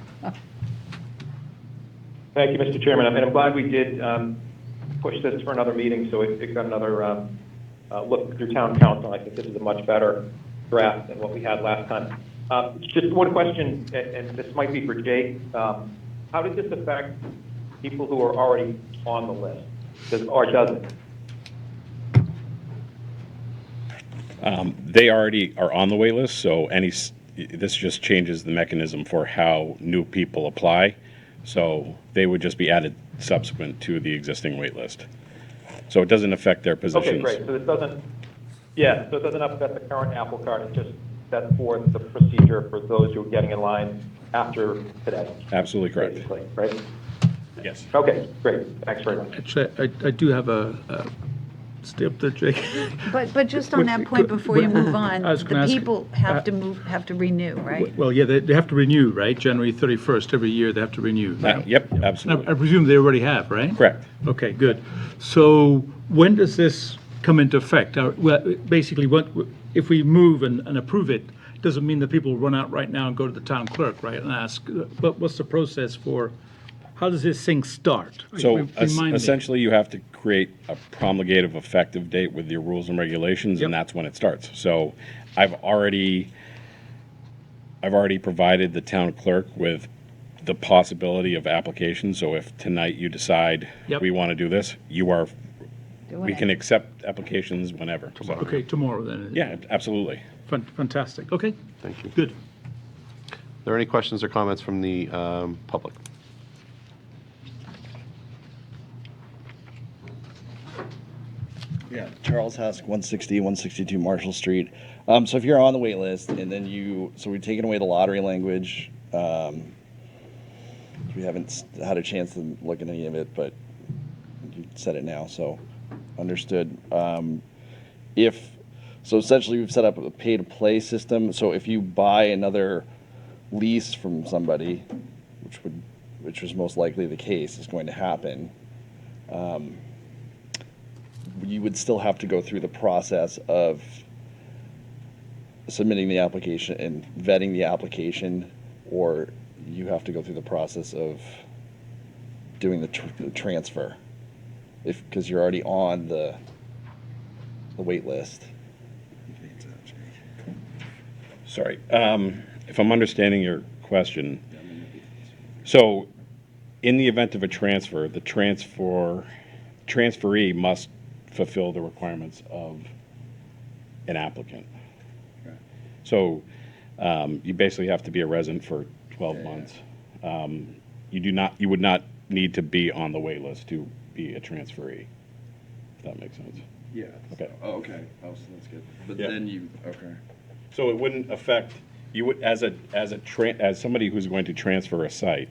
[SPEAKER 3] Thank you, Mr. Chairman. And I'm glad we did push this for another meeting, so it got another look through town council. I think this is a much better draft than what we had last time. Just one question, and this might be for Jake. How did this affect people who are already on the list? Or does it?
[SPEAKER 12] They already are on the wait list, so this just changes the mechanism for how new people apply. So they would just be added subsequent to the existing wait list. So it doesn't affect their positions.
[SPEAKER 3] Okay, great. So this doesn't, so it doesn't affect the current Apple Card. It's just set forth the procedure for those who are getting in line after today.
[SPEAKER 12] Absolutely correct.
[SPEAKER 3] Basically, right?
[SPEAKER 12] Yes.
[SPEAKER 3] Okay, great. Thanks very much.
[SPEAKER 7] Actually, I do have a stay up there, Jake.
[SPEAKER 8] But just on that point, before you move on,
[SPEAKER 7] I was gonna
[SPEAKER 8] the
[SPEAKER 7] ask,
[SPEAKER 8] people have to renew, right?
[SPEAKER 7] Well, yeah, they have to renew, right? January 31st, every year they have to renew.
[SPEAKER 12] Yep,
[SPEAKER 7] I
[SPEAKER 12] absolutely.
[SPEAKER 7] presume they already have, right?
[SPEAKER 12] Correct.
[SPEAKER 7] Okay, good. So when does this come into effect? Well, basically, if we move and approve it, doesn't mean that people run out right now and go to the town clerk, right, and ask, what's the process for, how does this thing start?
[SPEAKER 12] So
[SPEAKER 7] Remind me.
[SPEAKER 12] essentially, you have to create a promulgative effective date with your rules and regulations, and
[SPEAKER 7] Yep.
[SPEAKER 12] that's when it starts. So I've already provided the town clerk with the possibility of application. So if tonight you decide
[SPEAKER 7] Yep.
[SPEAKER 12] we want to do this,
[SPEAKER 8] Doing
[SPEAKER 12] we
[SPEAKER 8] it.
[SPEAKER 12] can accept applications whenever. So,
[SPEAKER 7] Okay, tomorrow then.
[SPEAKER 12] yeah, absolutely.
[SPEAKER 7] Fantastic. Okay,
[SPEAKER 1] Thank you.
[SPEAKER 7] good.
[SPEAKER 1] Are there any questions or comments from the public?
[SPEAKER 13] Yeah, Charles Husk, 160, 162 Marshall Street. So if you're on the wait list and then so we've taken away the lottery language. We haven't had a chance to look at any of it, but you said it now, so understood. So essentially we've set up a pay-to-play system. So if you buy another lease from somebody, which was most likely the case, is going to happen, you would still have to go through the process of submitting the application and vetting the application, or you have to go through the process of doing the transfer, because you're already on the wait list.
[SPEAKER 12] Sorry. If I'm understanding your question, so in the event of a transfer, the transferee must fulfill the requirements of an applicant. So you basically have to be a resident for 12 months. You would not need to be on the wait list to be a transferee, if that makes sense.
[SPEAKER 13] Yeah.
[SPEAKER 12] Okay.
[SPEAKER 13] Oh, okay. Oh, so that's good. But
[SPEAKER 12] Yeah.
[SPEAKER 13] then okay.
[SPEAKER 12] So it wouldn't affect, you would, as somebody who's going to transfer a site,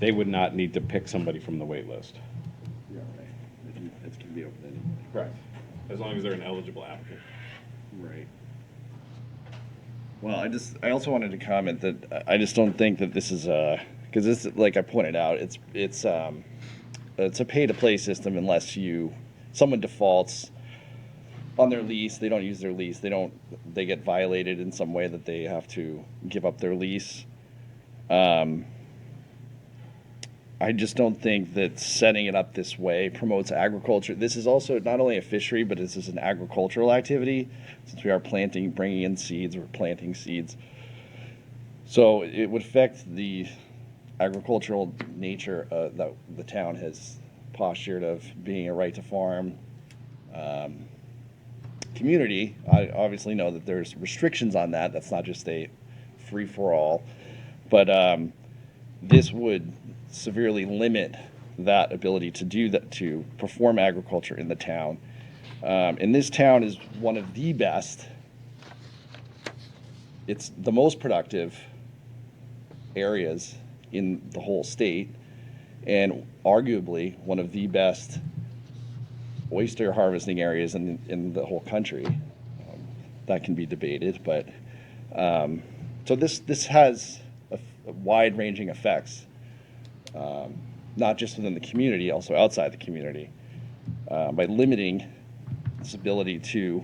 [SPEAKER 12] they would not need to pick somebody from the wait list.
[SPEAKER 13] Yeah, right. It can be open anyway.
[SPEAKER 12] Correct. As long as they're an eligible applicant.
[SPEAKER 13] Right. Well, I also wanted to comment that I just don't think that this is because this, like I pointed out, it's a pay-to-play system unless someone defaults on their lease, they don't use their lease, they get violated in some way that they have to give up their lease. I just don't think that setting it up this way promotes agriculture. This is also not only a fishery, but this is an agricultural activity. Since we are bringing in seeds, we're planting seeds. So it would affect the agricultural nature that the town has postured of being a right to farm community. I obviously know that there's restrictions on that. That's not just a free for all, but this would severely limit that ability to do that, to perform agriculture in the town. And this town is one of the best. It's the most productive areas in the whole state, and arguably one of the best oyster harvesting areas in the whole country. That can be debated, but so this has wide-ranging effects, not just within the community, also outside the community, by limiting its ability to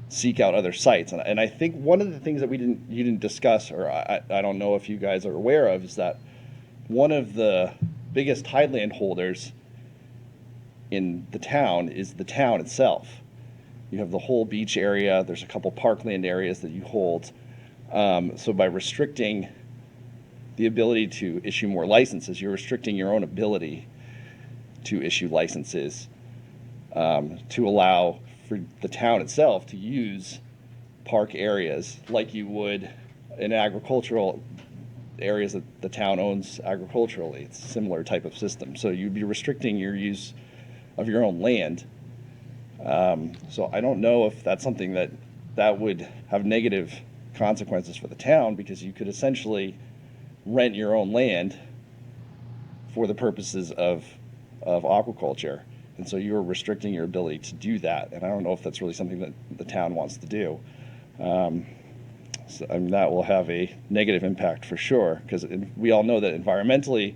[SPEAKER 13] seek out other sites. And I think one of the things that you didn't discuss, or I don't know if you guys are aware of, is that one of the biggest highland holders in the town is the town itself. You have the whole beach area, there's a couple parkland areas that you hold. So by restricting the ability to issue more licenses, you're restricting your own ability to issue licenses, to allow for the town itself to use park areas like you would in agricultural areas that the town owns agriculturally. It's a similar type of system. So you'd be restricting your use of your own land. So I don't know if that's something that would have negative consequences for the town, because you could essentially rent your own land for the purposes of aquaculture. And so you're restricting your ability to do that. And I don't know if that's really something that the town wants to do. So, I mean, that will have a negative impact for sure, because we all know that environmentally,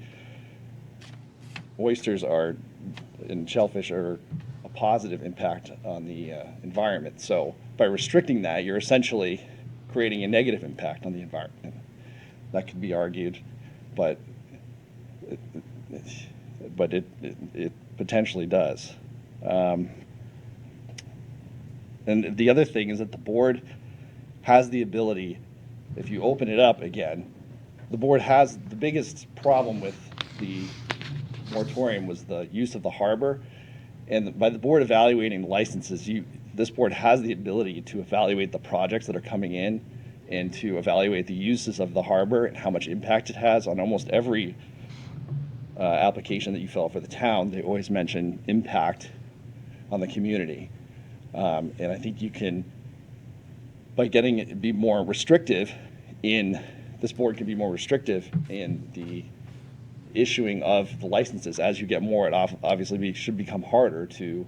[SPEAKER 13] oysters and shellfish are a positive impact on the environment. So by restricting that, you're essentially creating a negative impact on the environment. That could be argued, but it potentially does. And the other thing is that the board has the ability, if you open it up again, the board has the biggest problem with the moratorium was the use of the harbor. And by the board evaluating the licenses, this board has the ability to evaluate the projects that are coming in and to evaluate the uses of the harbor and how much impact it has on almost every application that you fill out for the town. They always mention impact on the community. And I think you can, by getting it be more restrictive this board can be more restrictive in the issuing of the licenses. As you get more, it obviously should become harder to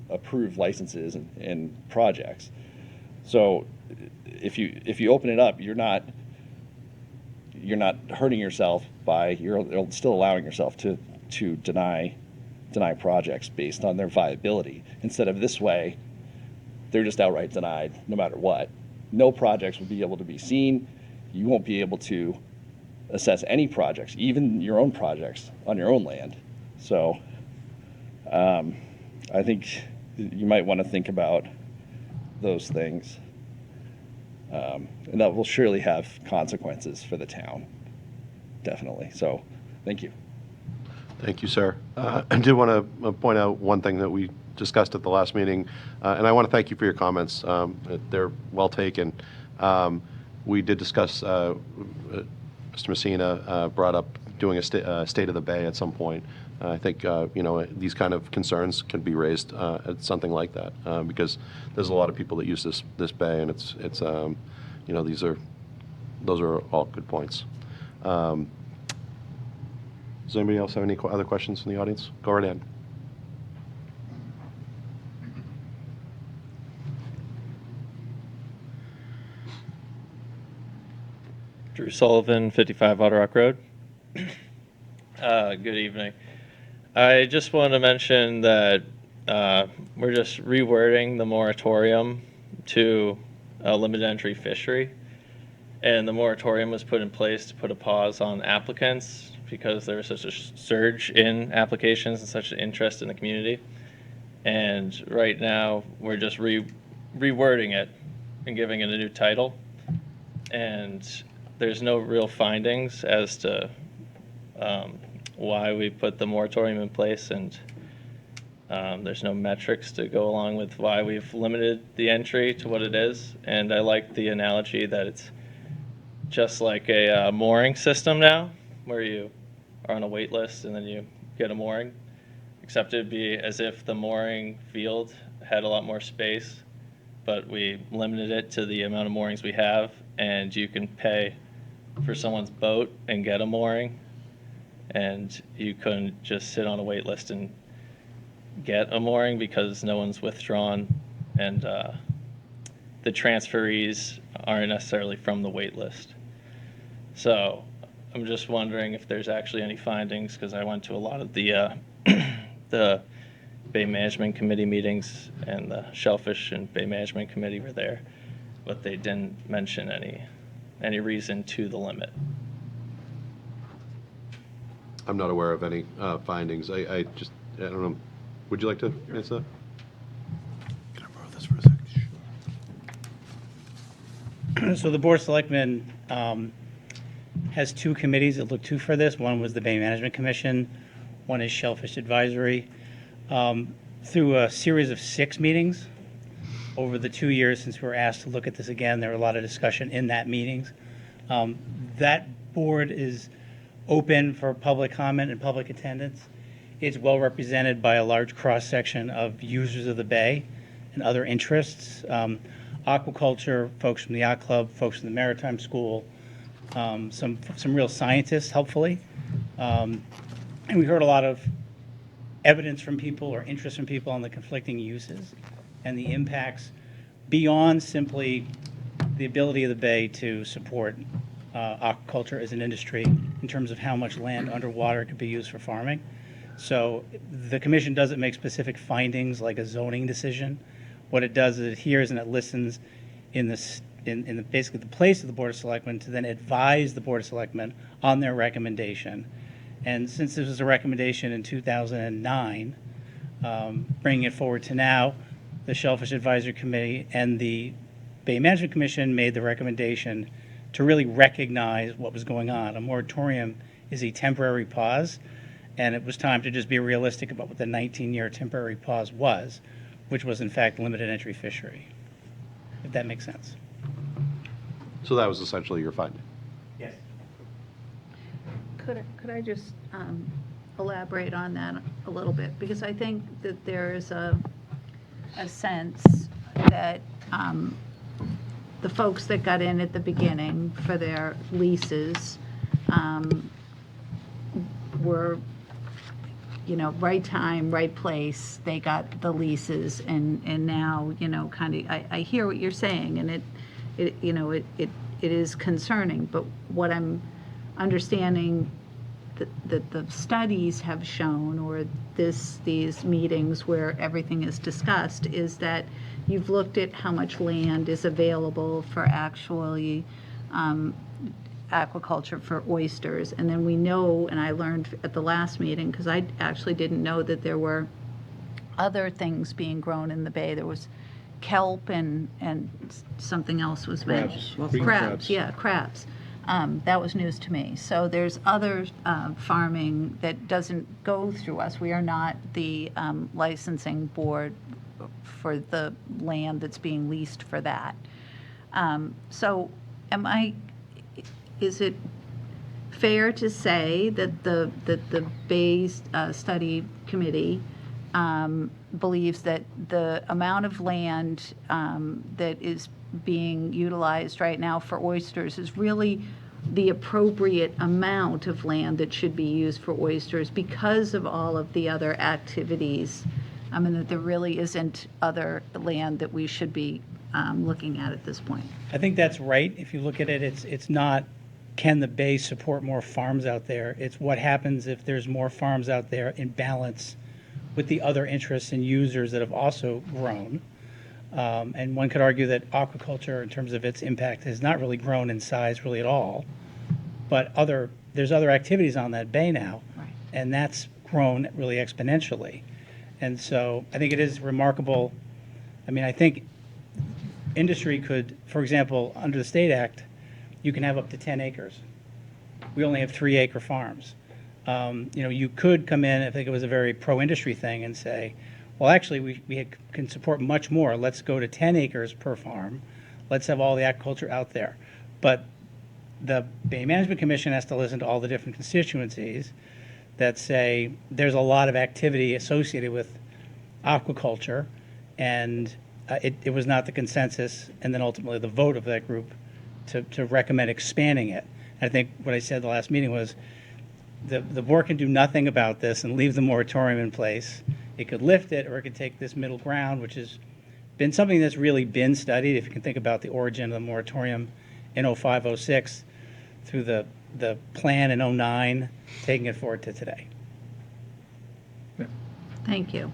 [SPEAKER 13] approve licenses and projects. So if you open it up, you're not hurting yourself you're still allowing yourself to deny projects based on their viability. Instead of this way, they're just outright denied no matter what. No projects will be able to be seen. You won't be able to assess any projects, even your own projects on your own land. So I think you might want to think about those things. And that will surely have consequences for the town, definitely. So thank you.
[SPEAKER 1] Thank you, sir. I did want to point out one thing that we discussed at the last meeting, and I want to thank you for your comments. They're well taken. We did discuss, Mr. Messina brought up doing a state of the bay at some point. I think these kind of concerns can be raised at something like that, because there's a lot of people that use this bay, and it's those are all good points. Does anybody else have any other questions from the audience? Go right ahead.
[SPEAKER 14] Drew Sullivan, 55 Otter Rock Road. Good evening. I just want to mention that we're just rewording the moratorium to a limited entry fishery. And the moratorium was put in place to put a pause on applicants because there was such a surge in applications and such an interest in the community. And right now, we're just rewording it and giving it a new title. And there's no real findings as to why we put the moratorium in place, and there's no metrics to go along with why we've limited the entry to what it is. And I like the analogy that it's just like a mooring system now, where you are on a wait list and then you get a mooring, except it'd be as if the mooring field had a lot more space, but we limited it to the amount of moorings we have, and you can pay for someone's boat and get a mooring, and you couldn't just sit on a wait list and get a mooring because no one's withdrawn, and the transferees aren't necessarily from the wait list. So I'm just wondering if there's actually any findings, because I went to a lot of the the Bay Management Committee meetings, and the Shellfish and Bay Management Committee were there, but they didn't mention any reason to the limit.
[SPEAKER 1] I'm not aware of any findings. I don't know. Would you like to answer that?
[SPEAKER 4] Can I borrow this for a second?
[SPEAKER 15] So the Board of Selectmen has two committees that look to for this. One was the Bay Management Commission, one is Shellfish Advisory. Through a series of 6 meetings over the 2 years since we were asked to look at this again, there were a lot of discussion in that meetings. That board is open for public comment and public attendance. It's well represented by a large cross-section of users of the bay and other interests. Aquaculture, folks from the Yacht Club, folks from the Maritime School, some real scientists, helpfully. And we heard a lot of evidence from people or interest from people on the conflicting uses and the impacts beyond simply the ability of the bay to support aquaculture as an industry in terms of how much land underwater could be used for farming. So the commission doesn't make specific findings like a zoning decision. What it does is it hears and it listens in basically the place of the Board of Selectmen to then advise the Board of Selectmen on their recommendation. And since this was a recommendation in 2009, bringing it forward to now, the Shellfish Advisory Committee and the Bay Management Commission made the recommendation to really recognize what was going on. A moratorium is a temporary pause, and it was time to just be realistic about what the 19-year temporary pause was, which was in fact limited entry fishery, if that makes sense.
[SPEAKER 1] So that was essentially your finding.
[SPEAKER 15] Yes.
[SPEAKER 8] Could I just elaborate on that a little bit? Because I think that there is a sense that the folks that got in at the beginning for their leases were, right time, right place. They got the leases, and now, kind of, I hear what you're saying, and it is concerning. But what I'm understanding that the studies have shown, or these meetings where everything is discussed, is that you've looked at how much land is available for actually aquaculture for oysters. And then we know, and I learned at the last meeting, because I actually didn't know that there were other things being grown in the bay. There was kelp and something else was mentioned. Crabs, yeah, crabs. That was news to me. So there's other farming that doesn't go through us. We are not the licensing board for the land that's being leased for that. So is it fair to say that the Bay Study Committee believes that the amount of land that is being utilized right now for oysters is really the appropriate amount of land that should be used for oysters because of all of the other activities? I mean, that there really isn't other land that we should be looking at this point.
[SPEAKER 15] I think that's right. If you look at it, it's not can the bay support more farms out there? It's what happens if there's more farms out there in balance with the other interests and users that have also grown. And one could argue that aquaculture, in terms of its impact, has not really grown in size really at all. But there's other activities on that bay now, and that's grown really exponentially. And so I think it is remarkable. I mean, I think industry could, for example, under the State Act, you can have up to 10 acres. We only have 3-acre farms. You could come in, I think it was a very pro-industry thing, and say, well, actually, we can support much more. Let's go to 10 acres per farm. Let's have all the aquaculture out there. But the Bay Management Commission has to listen to all the different constituencies that say there's a lot of activity associated with aquaculture, and it was not the consensus and then ultimately the vote of that group to recommend expanding it. And I think what I said the last meeting was the board can do nothing about this and leave the moratorium in place. It could lift it, or it could take this middle ground, which has been something that's really been studied. If you can think about the origin of the moratorium in 05, 06, through the plan in 09, taking it forward to today.
[SPEAKER 8] Thank you.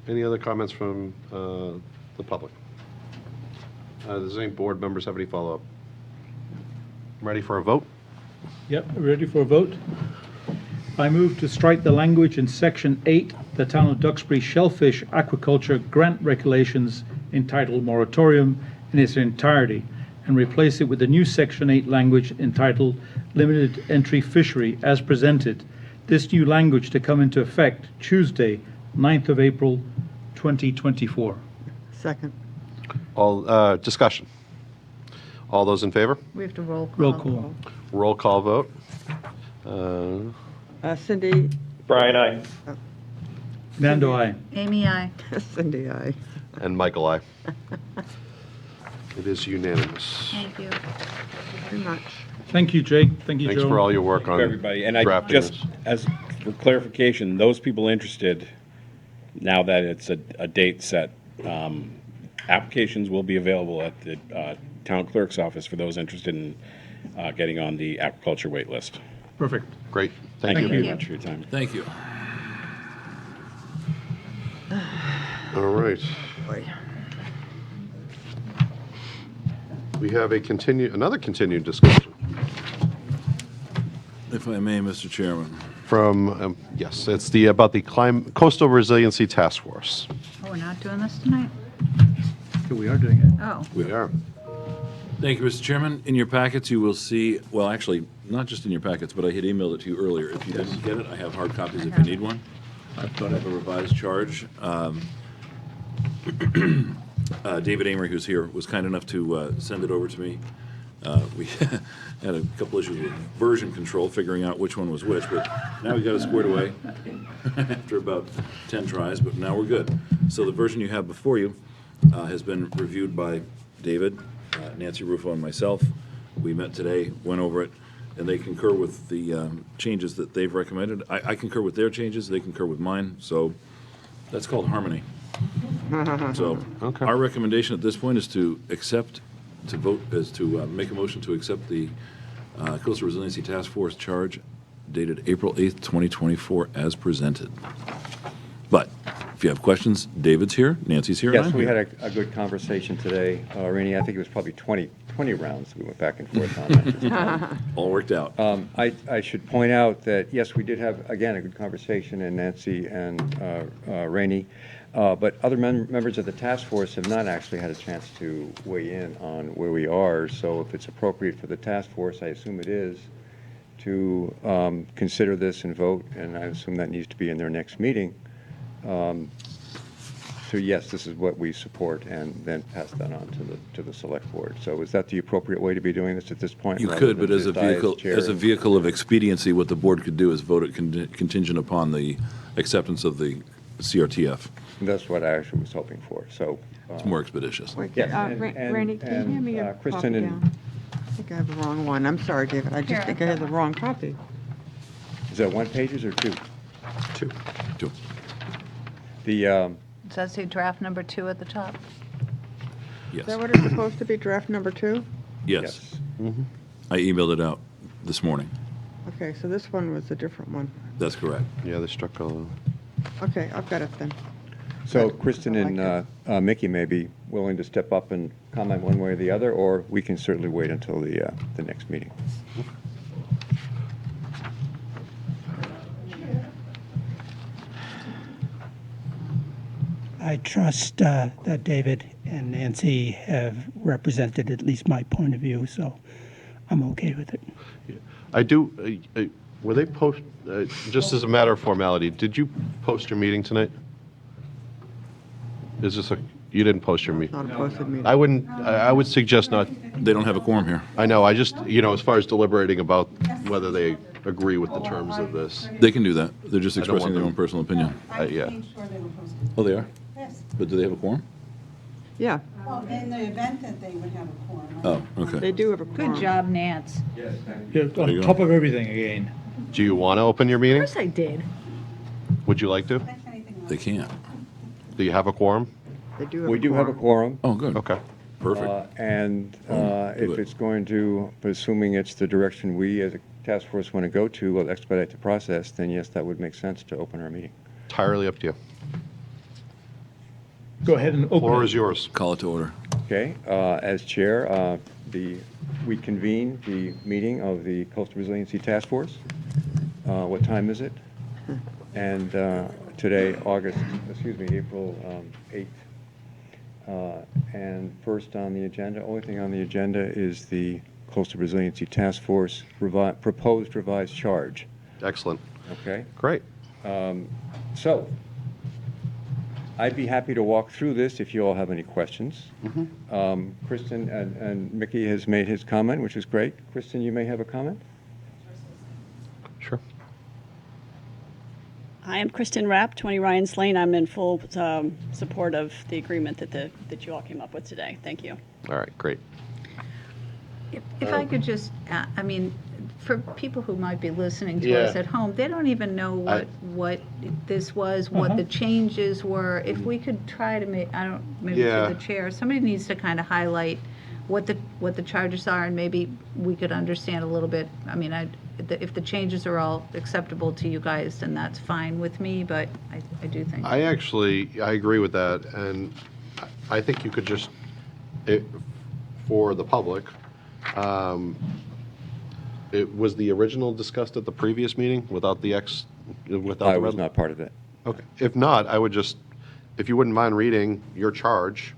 [SPEAKER 1] Any other comments from the public? Does any board members have any follow-up? Ready for a vote?
[SPEAKER 7] Yep, ready for a vote? I move to strike the language in Section 8, the Town of Duxbury Shellfish Aquaculture Grant Regulations entitled Moratorium in its entirety, and replace it with the new Section 8 language entitled Limited Entry Fishery as presented. This new language to come into effect Tuesday, 9th of April, 2024.
[SPEAKER 10] Second.
[SPEAKER 1] All, discussion. All those in favor?
[SPEAKER 8] We have to roll call.
[SPEAKER 7] Roll call.
[SPEAKER 1] Roll call vote.
[SPEAKER 10] Cindy,
[SPEAKER 3] Brian, aye.
[SPEAKER 7] Nando, aye.
[SPEAKER 8] Amy, aye.
[SPEAKER 10] Cindy, aye.
[SPEAKER 1] And Michael, aye. It is unanimous.
[SPEAKER 8] Thank you.
[SPEAKER 10] Very much.
[SPEAKER 7] Thank you, Jake. Thank you, Joe.
[SPEAKER 1] Thanks for all your work on
[SPEAKER 12] Everybody, and I
[SPEAKER 1] drafting
[SPEAKER 12] just,
[SPEAKER 1] this.
[SPEAKER 12] as for clarification, those people interested, now that it's a date set, applications will be available at the town clerk's office for those interested in getting on the aquaculture wait list.
[SPEAKER 7] Perfect.
[SPEAKER 1] Great.
[SPEAKER 12] Thank
[SPEAKER 1] Thank
[SPEAKER 12] you very
[SPEAKER 8] you.
[SPEAKER 12] much for your time.
[SPEAKER 4] Thank you.
[SPEAKER 1] All right.
[SPEAKER 10] Boy.
[SPEAKER 1] We have another continued discussion
[SPEAKER 4] If I may, Mr. Chairman.
[SPEAKER 1] from, yes, it's about the Coastal Resiliency Task Force.
[SPEAKER 8] Oh, we're not doing this tonight?
[SPEAKER 7] Here we are doing it.
[SPEAKER 8] Oh.
[SPEAKER 1] We are.
[SPEAKER 4] Thank you, Mr. Chairman. In your packets, you will see, well, actually, not just in your packets, but I had emailed it to you earlier. If you didn't get it, I have hard copies if you need one. I've got a revised charge. David Amory, who's here, was kind enough to send it over to me. We had a couple issues with version control, figuring out which one was which, but now we got it squared away after about 10 tries, but now we're good. So the version you have before you has been reviewed by David, Nancy Ruffo, and myself. We met today, went over it, and they concur with the changes that they've recommended. I concur with their changes, they concur with mine, so that's called harmony. So
[SPEAKER 1] Okay.
[SPEAKER 4] our recommendation at this point is to make a motion to accept the Coastal Resiliency Task Force charge dated April 8th, 2024, as presented. But if you have questions, David's here, Nancy's here. and
[SPEAKER 11] Yes,
[SPEAKER 4] I'm
[SPEAKER 11] we
[SPEAKER 4] here.
[SPEAKER 11] had a good conversation today. Rainey, I think it was probably 20 rounds we went back and forth on that.
[SPEAKER 4] All worked out.
[SPEAKER 11] I should point out that, yes, we did have, again, a good conversation, and Nancy and Rainey, but other members of the task force have not actually had a chance to weigh in on where we are. So if it's appropriate for the task force, I assume it is, to consider this and vote, and I assume that needs to be in their next meeting. So yes, this is what we support, and then pass that on to the select board. So is that the appropriate way to be doing this at this point?
[SPEAKER 4] You
[SPEAKER 11] rather
[SPEAKER 4] could,
[SPEAKER 11] than
[SPEAKER 4] but as a
[SPEAKER 11] just I
[SPEAKER 4] vehicle,
[SPEAKER 11] chair?
[SPEAKER 4] as a vehicle of expediency, what the board could do is vote it contingent upon the acceptance of the CRTF.
[SPEAKER 11] That's what I actually was hoping for, so.
[SPEAKER 4] It's more expeditious.
[SPEAKER 10] Wait,
[SPEAKER 11] Yes,
[SPEAKER 10] Randy, can you hand me your
[SPEAKER 11] Kristen
[SPEAKER 10] copy
[SPEAKER 11] and-
[SPEAKER 10] down? I think I have the wrong one. I'm sorry, David. I just think I have the wrong copy.
[SPEAKER 11] Is that one pages or two?
[SPEAKER 1] Two.
[SPEAKER 4] Two.
[SPEAKER 11] The,
[SPEAKER 8] Does that say draft number 2 at the top?
[SPEAKER 4] Yes.
[SPEAKER 10] Is that what it's supposed to be, draft number 2?
[SPEAKER 4] Yes. I emailed it out this morning.
[SPEAKER 10] Okay, so this one was a different one.
[SPEAKER 4] That's correct.
[SPEAKER 1] Yeah, they struck a...
[SPEAKER 10] Okay, I've got it then.
[SPEAKER 11] So Kristen
[SPEAKER 10] I like
[SPEAKER 11] and Mickey may be willing to step up and comment one way or the other, or we can certainly wait until the next meeting.
[SPEAKER 16] I trust that David and Nancy have represented at least my point of view, so I'm okay with it.
[SPEAKER 1] I do, were they post, just as a matter of formality, did you post your meeting tonight? Is this you didn't post your meeting?
[SPEAKER 10] Not a posted meeting.
[SPEAKER 1] I would suggest not,
[SPEAKER 4] They don't have a quorum here.
[SPEAKER 1] I know, I just, as far as deliberating about whether they agree with the terms of this.
[SPEAKER 4] They can do that. They're just
[SPEAKER 1] I don't
[SPEAKER 4] expressing
[SPEAKER 1] want
[SPEAKER 4] their
[SPEAKER 1] them-
[SPEAKER 4] own personal opinion.
[SPEAKER 1] Yeah.
[SPEAKER 4] Oh, they are?
[SPEAKER 17] Yes.
[SPEAKER 4] But do they have a quorum?
[SPEAKER 10] Yeah,
[SPEAKER 17] Well, in the event that they would have a quorum.
[SPEAKER 4] Oh, okay.
[SPEAKER 10] they do have a quorum.
[SPEAKER 8] Good job, Nance.
[SPEAKER 7] Yeah,
[SPEAKER 4] you
[SPEAKER 7] on
[SPEAKER 4] go.
[SPEAKER 7] top of everything again.
[SPEAKER 1] Do you want to open your meeting?
[SPEAKER 8] Of course I did.
[SPEAKER 1] Would you like to?
[SPEAKER 17] That's anything else.
[SPEAKER 4] They can't.
[SPEAKER 1] Do you have a quorum?
[SPEAKER 10] They do have
[SPEAKER 11] We
[SPEAKER 10] a
[SPEAKER 11] do have a quorum.
[SPEAKER 4] Oh, good.
[SPEAKER 1] Okay.
[SPEAKER 4] Perfect.
[SPEAKER 11] And
[SPEAKER 4] do
[SPEAKER 11] if
[SPEAKER 4] it.
[SPEAKER 11] it's going to, assuming it's the direction we as a task force want to go to, will expedite the process, then yes, that would make sense to open our meeting.
[SPEAKER 1] Entirely up to you.
[SPEAKER 7] Go ahead and open
[SPEAKER 1] Floor
[SPEAKER 7] it.
[SPEAKER 1] is yours.
[SPEAKER 4] Call it to order.
[SPEAKER 11] Okay, as chair, we convene the meeting of the Coastal Resiliency Task Force. What time is it? And today, April 8th. And first on the agenda, only thing on the agenda is the Coastal Resiliency Task Force proposed revised charge,
[SPEAKER 1] Excellent.
[SPEAKER 11] okay?
[SPEAKER 1] Great.
[SPEAKER 11] So, I'd be happy to walk through this if you all have any questions. Kristen and Mickey has made his comment, which is great. Kristen, you may have a comment?
[SPEAKER 1] Sure.
[SPEAKER 18] Hi, I'm Kristen Rapp, 20 Ryan's Lane. I'm in full support of the agreement that you all came up with today. Thank you.
[SPEAKER 1] All right, great.
[SPEAKER 8] If I could just, I mean, for people who might be listening to us
[SPEAKER 1] Yeah.
[SPEAKER 8] at home, they don't even know what this was, what the changes were. If we could try to make, I don't, maybe
[SPEAKER 1] Yeah.
[SPEAKER 8] through the chair, somebody needs to kind of highlight what the charges are, and maybe we could understand a little bit. I mean, if the changes are all acceptable to you guys, then that's fine with me, but I do think.
[SPEAKER 1] I agree with that, and I think you could just, for the public, it was the original discussed at the previous meeting without the without
[SPEAKER 11] I
[SPEAKER 1] the
[SPEAKER 11] was
[SPEAKER 1] red?
[SPEAKER 11] not part of that.
[SPEAKER 1] Okay. If not, I would just, if you wouldn't mind reading your charge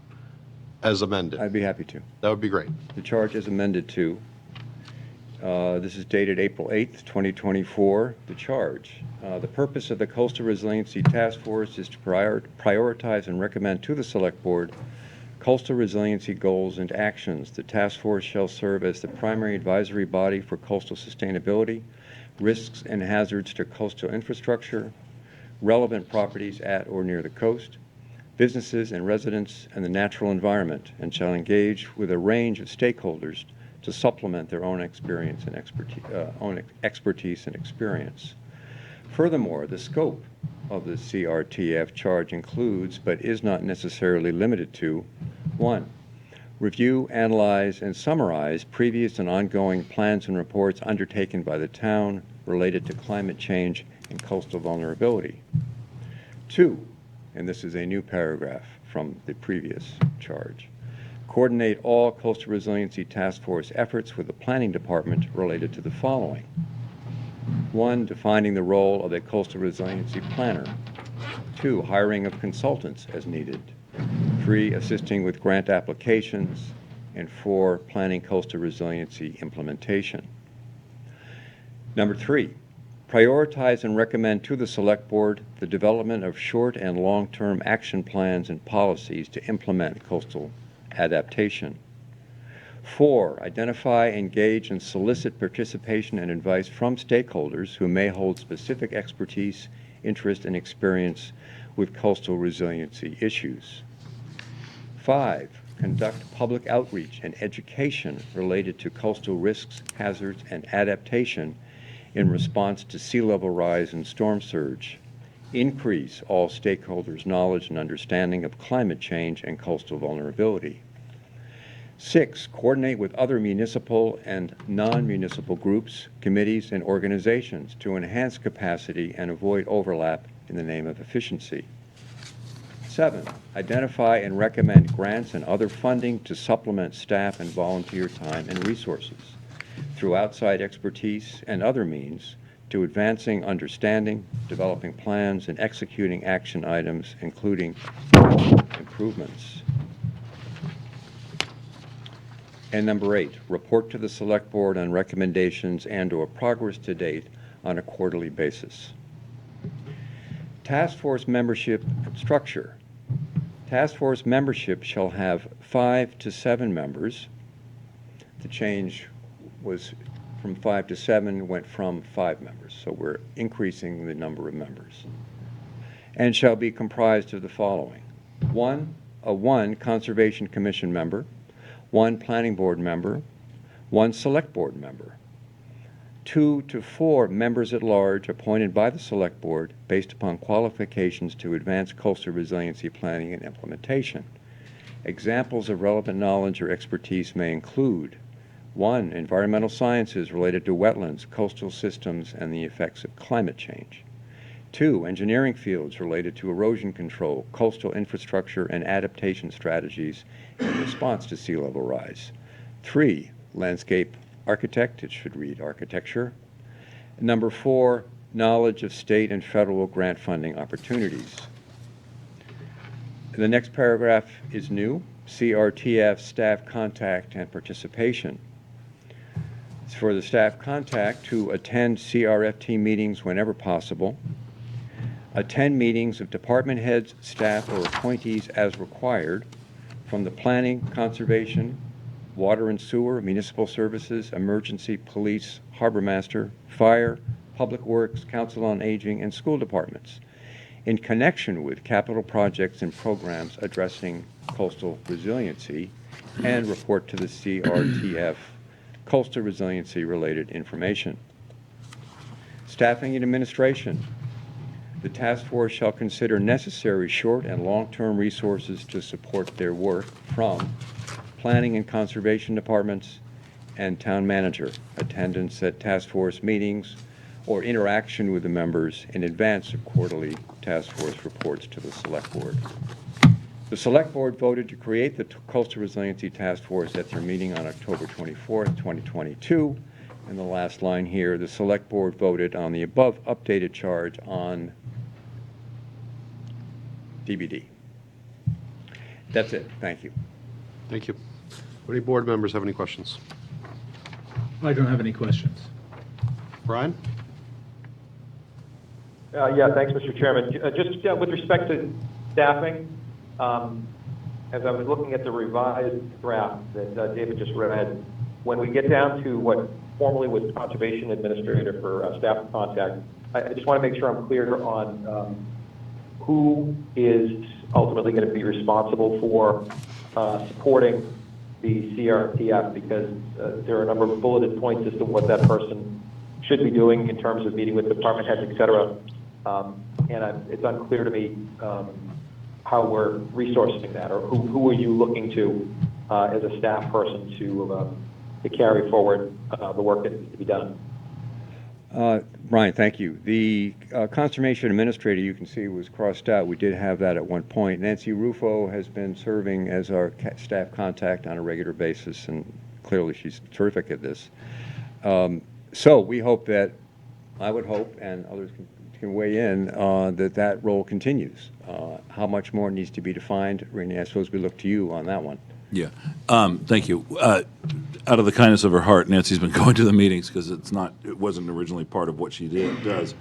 [SPEAKER 1] as amended,
[SPEAKER 11] I'd be happy to.
[SPEAKER 1] that would be great.
[SPEAKER 11] The charge is amended to, this is dated April 8th, 2024, the charge. The purpose of the Coastal Resiliency Task Force is to prioritize and recommend to the Select Board coastal resiliency goals and actions. The task force shall serve as the primary advisory body for coastal sustainability, risks and hazards to coastal infrastructure, relevant properties at or near the coast, businesses and residents, and the natural environment, and shall engage with a range of stakeholders to supplement their own experience and expertise and experience. Furthermore, the scope of the CRTF charge includes, but is not necessarily limited to, 1. Review, analyze, and summarize previous and ongoing plans and reports undertaken by the town related to climate change and coastal vulnerability. 2, and this is a new paragraph from the previous charge, coordinate all Coastal Resiliency Task Force efforts with the Planning Department related to the following. 1, defining the role of a coastal resiliency planner. 2, hiring of consultants as needed. 3, assisting with grant applications. And 4, planning coastal resiliency implementation. Number 3, prioritize and recommend to the Select Board the development of short and long-term action plans and policies to implement coastal adaptation. 4, identify, engage, and solicit participation and advice from stakeholders who may hold specific expertise, interest, and experience with coastal resiliency issues. 5, conduct public outreach and education related to coastal risks, hazards, and adaptation in response to sea level rise and storm surge. Increase all stakeholders' knowledge and understanding of climate change and coastal vulnerability. 6, coordinate with other municipal and non-municipal groups, committees, and organizations to enhance capacity and avoid overlap in the name of efficiency. 7, identify and recommend grants and other funding to supplement staff and volunteer time and resources through outside expertise and other means to advancing understanding, developing plans, and executing action items, including improvements. And number 8, report to the Select Board on recommendations and/or progress to date on a quarterly basis. Task Force membership structure. Task Force membership shall have 5 to 7 members. The change was from 5 to 7, went from 5 members. So we're increasing the number of members. And shall be comprised of the following. 1 Conservation Commission member, 1 Planning Board member, 1 Select Board member, 2 to 4 members at large appointed by the Select Board based upon qualifications to advance coastal resiliency planning and implementation. Examples of relevant knowledge or expertise may include 1 environmental sciences related to wetlands, coastal systems, and the effects of climate change. 2 engineering fields related to erosion control, coastal infrastructure, and adaptation strategies in response to sea level rise. 3 landscape architect, it should read architecture. Number 4, knowledge of state and federal grant funding opportunities. The next paragraph is new, CRTF staff contact and participation. It's for the staff contact to attend CRFT meetings whenever possible, attend meetings of department heads, staff, or appointees as required from the planning, conservation, water and sewer, municipal services, emergency, police, harbor master, fire, public works, council on aging, and school departments in connection with capital projects and programs addressing coastal resiliency, and report to the CRTF coastal resiliency related information. Staffing and administration. The task force shall consider necessary short and long-term resources to support their work from planning and conservation departments and town manager, attendance at task force meetings, or interaction with the members in advance of quarterly task force reports to the Select Board. The Select Board voted to create the Coastal Resiliency Task Force at their meeting on October 24th, 2022. And the last line here, the Select Board voted on the above updated charge on DVD. That's it. Thank you.
[SPEAKER 1] Thank you. Would any board members have any questions?
[SPEAKER 7] I don't have any questions.
[SPEAKER 1] Brian?
[SPEAKER 3] Yeah, thanks, Mr. Chairman. Just with respect to staffing, as I was looking at the revised draft that David just read, when we get down to what formerly was Conservation Administrator for staff contact, I just want to make sure I'm clear on who is ultimately going to be responsible for supporting the CRTF, because there are a number of bulleted points as to what that person should be doing in terms of meeting with department heads, et cetera. And it's unclear to me how we're resourcing that, or who are you looking to as a staff person to carry forward the work that needs to be done.
[SPEAKER 11] Brian, thank you. The Conservation Administrator, you can see, was crossed out. We did have that at one point. Nancy Rufo has been serving as our staff contact on a regular basis, and clearly she's terrific at this. So we hope that, I would hope, and others can weigh in, that role continues. How much more needs to be defined? Renee, I suppose we look to you on that one.
[SPEAKER 4] Yeah, thank you. Out of the kindness of her heart, Nancy's been going to the meetings because it wasn't originally part of what she does,